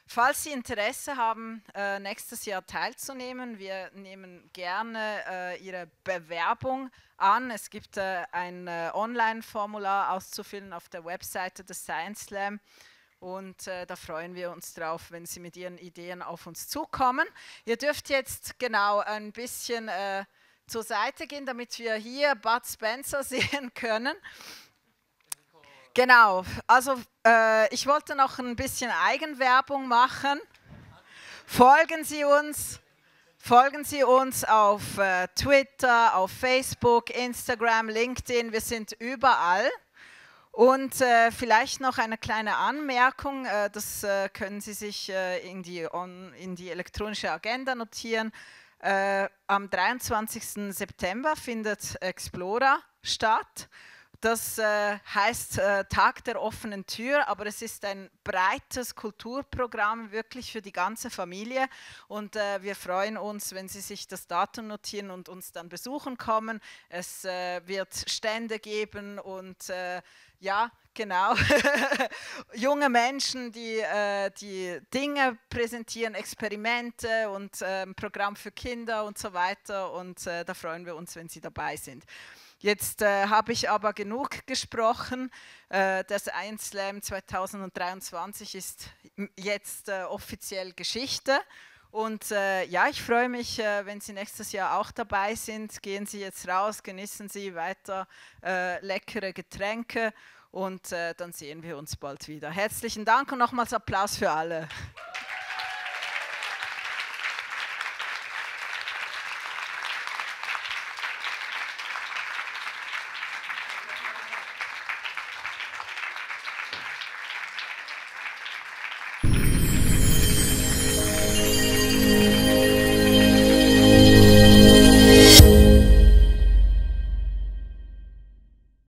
Falls Sie Interesse haben, nächstes Jahr teilzunehmen, wir nehmen gerne Ihre Bewerbung an. Es gibt ein Online-Formular auszufüllen auf der Webseite des Science Slam und da freuen wir uns drauf, wenn Sie mit Ihren Ideen auf uns zukommen. Ihr dürft jetzt genau ein bisschen zur Seite gehen, damit wir hier Bud Spencer sehen können. Genau, also ich wollte noch ein bisschen Eigenwerbung machen. Folgen Sie uns Folgen Sie uns auf Twitter, auf Facebook, Instagram, LinkedIn, wir sind überall. Und vielleicht noch eine kleine Anmerkung, das können Sie sich in die elektronische Agenda notieren. Am 23. September findet Explora statt. Das heißt Tag der offenen Tür, aber es ist ein breites Kulturprogramm, wirklich für die ganze Familie. Und wir freuen uns, wenn Sie sich das Datum notieren und uns dann besuchen kommen. Es wird Stände geben und ja, genau, junge Menschen, die Dinge präsentieren, Experimente und Programm für Kinder und so weiter. Und da freuen wir uns, wenn Sie dabei sind. Jetzt habe ich aber genug gesprochen. Das Science Slam 2023 ist jetzt offiziell Geschichte. Und ja, ich freue mich, wenn Sie nächstes Jahr auch dabei sind. Gehen Sie jetzt raus, genießen Sie weiter leckere Getränke und dann sehen wir uns bald wieder. Herzlichen Dank und nochmals Applaus für alle.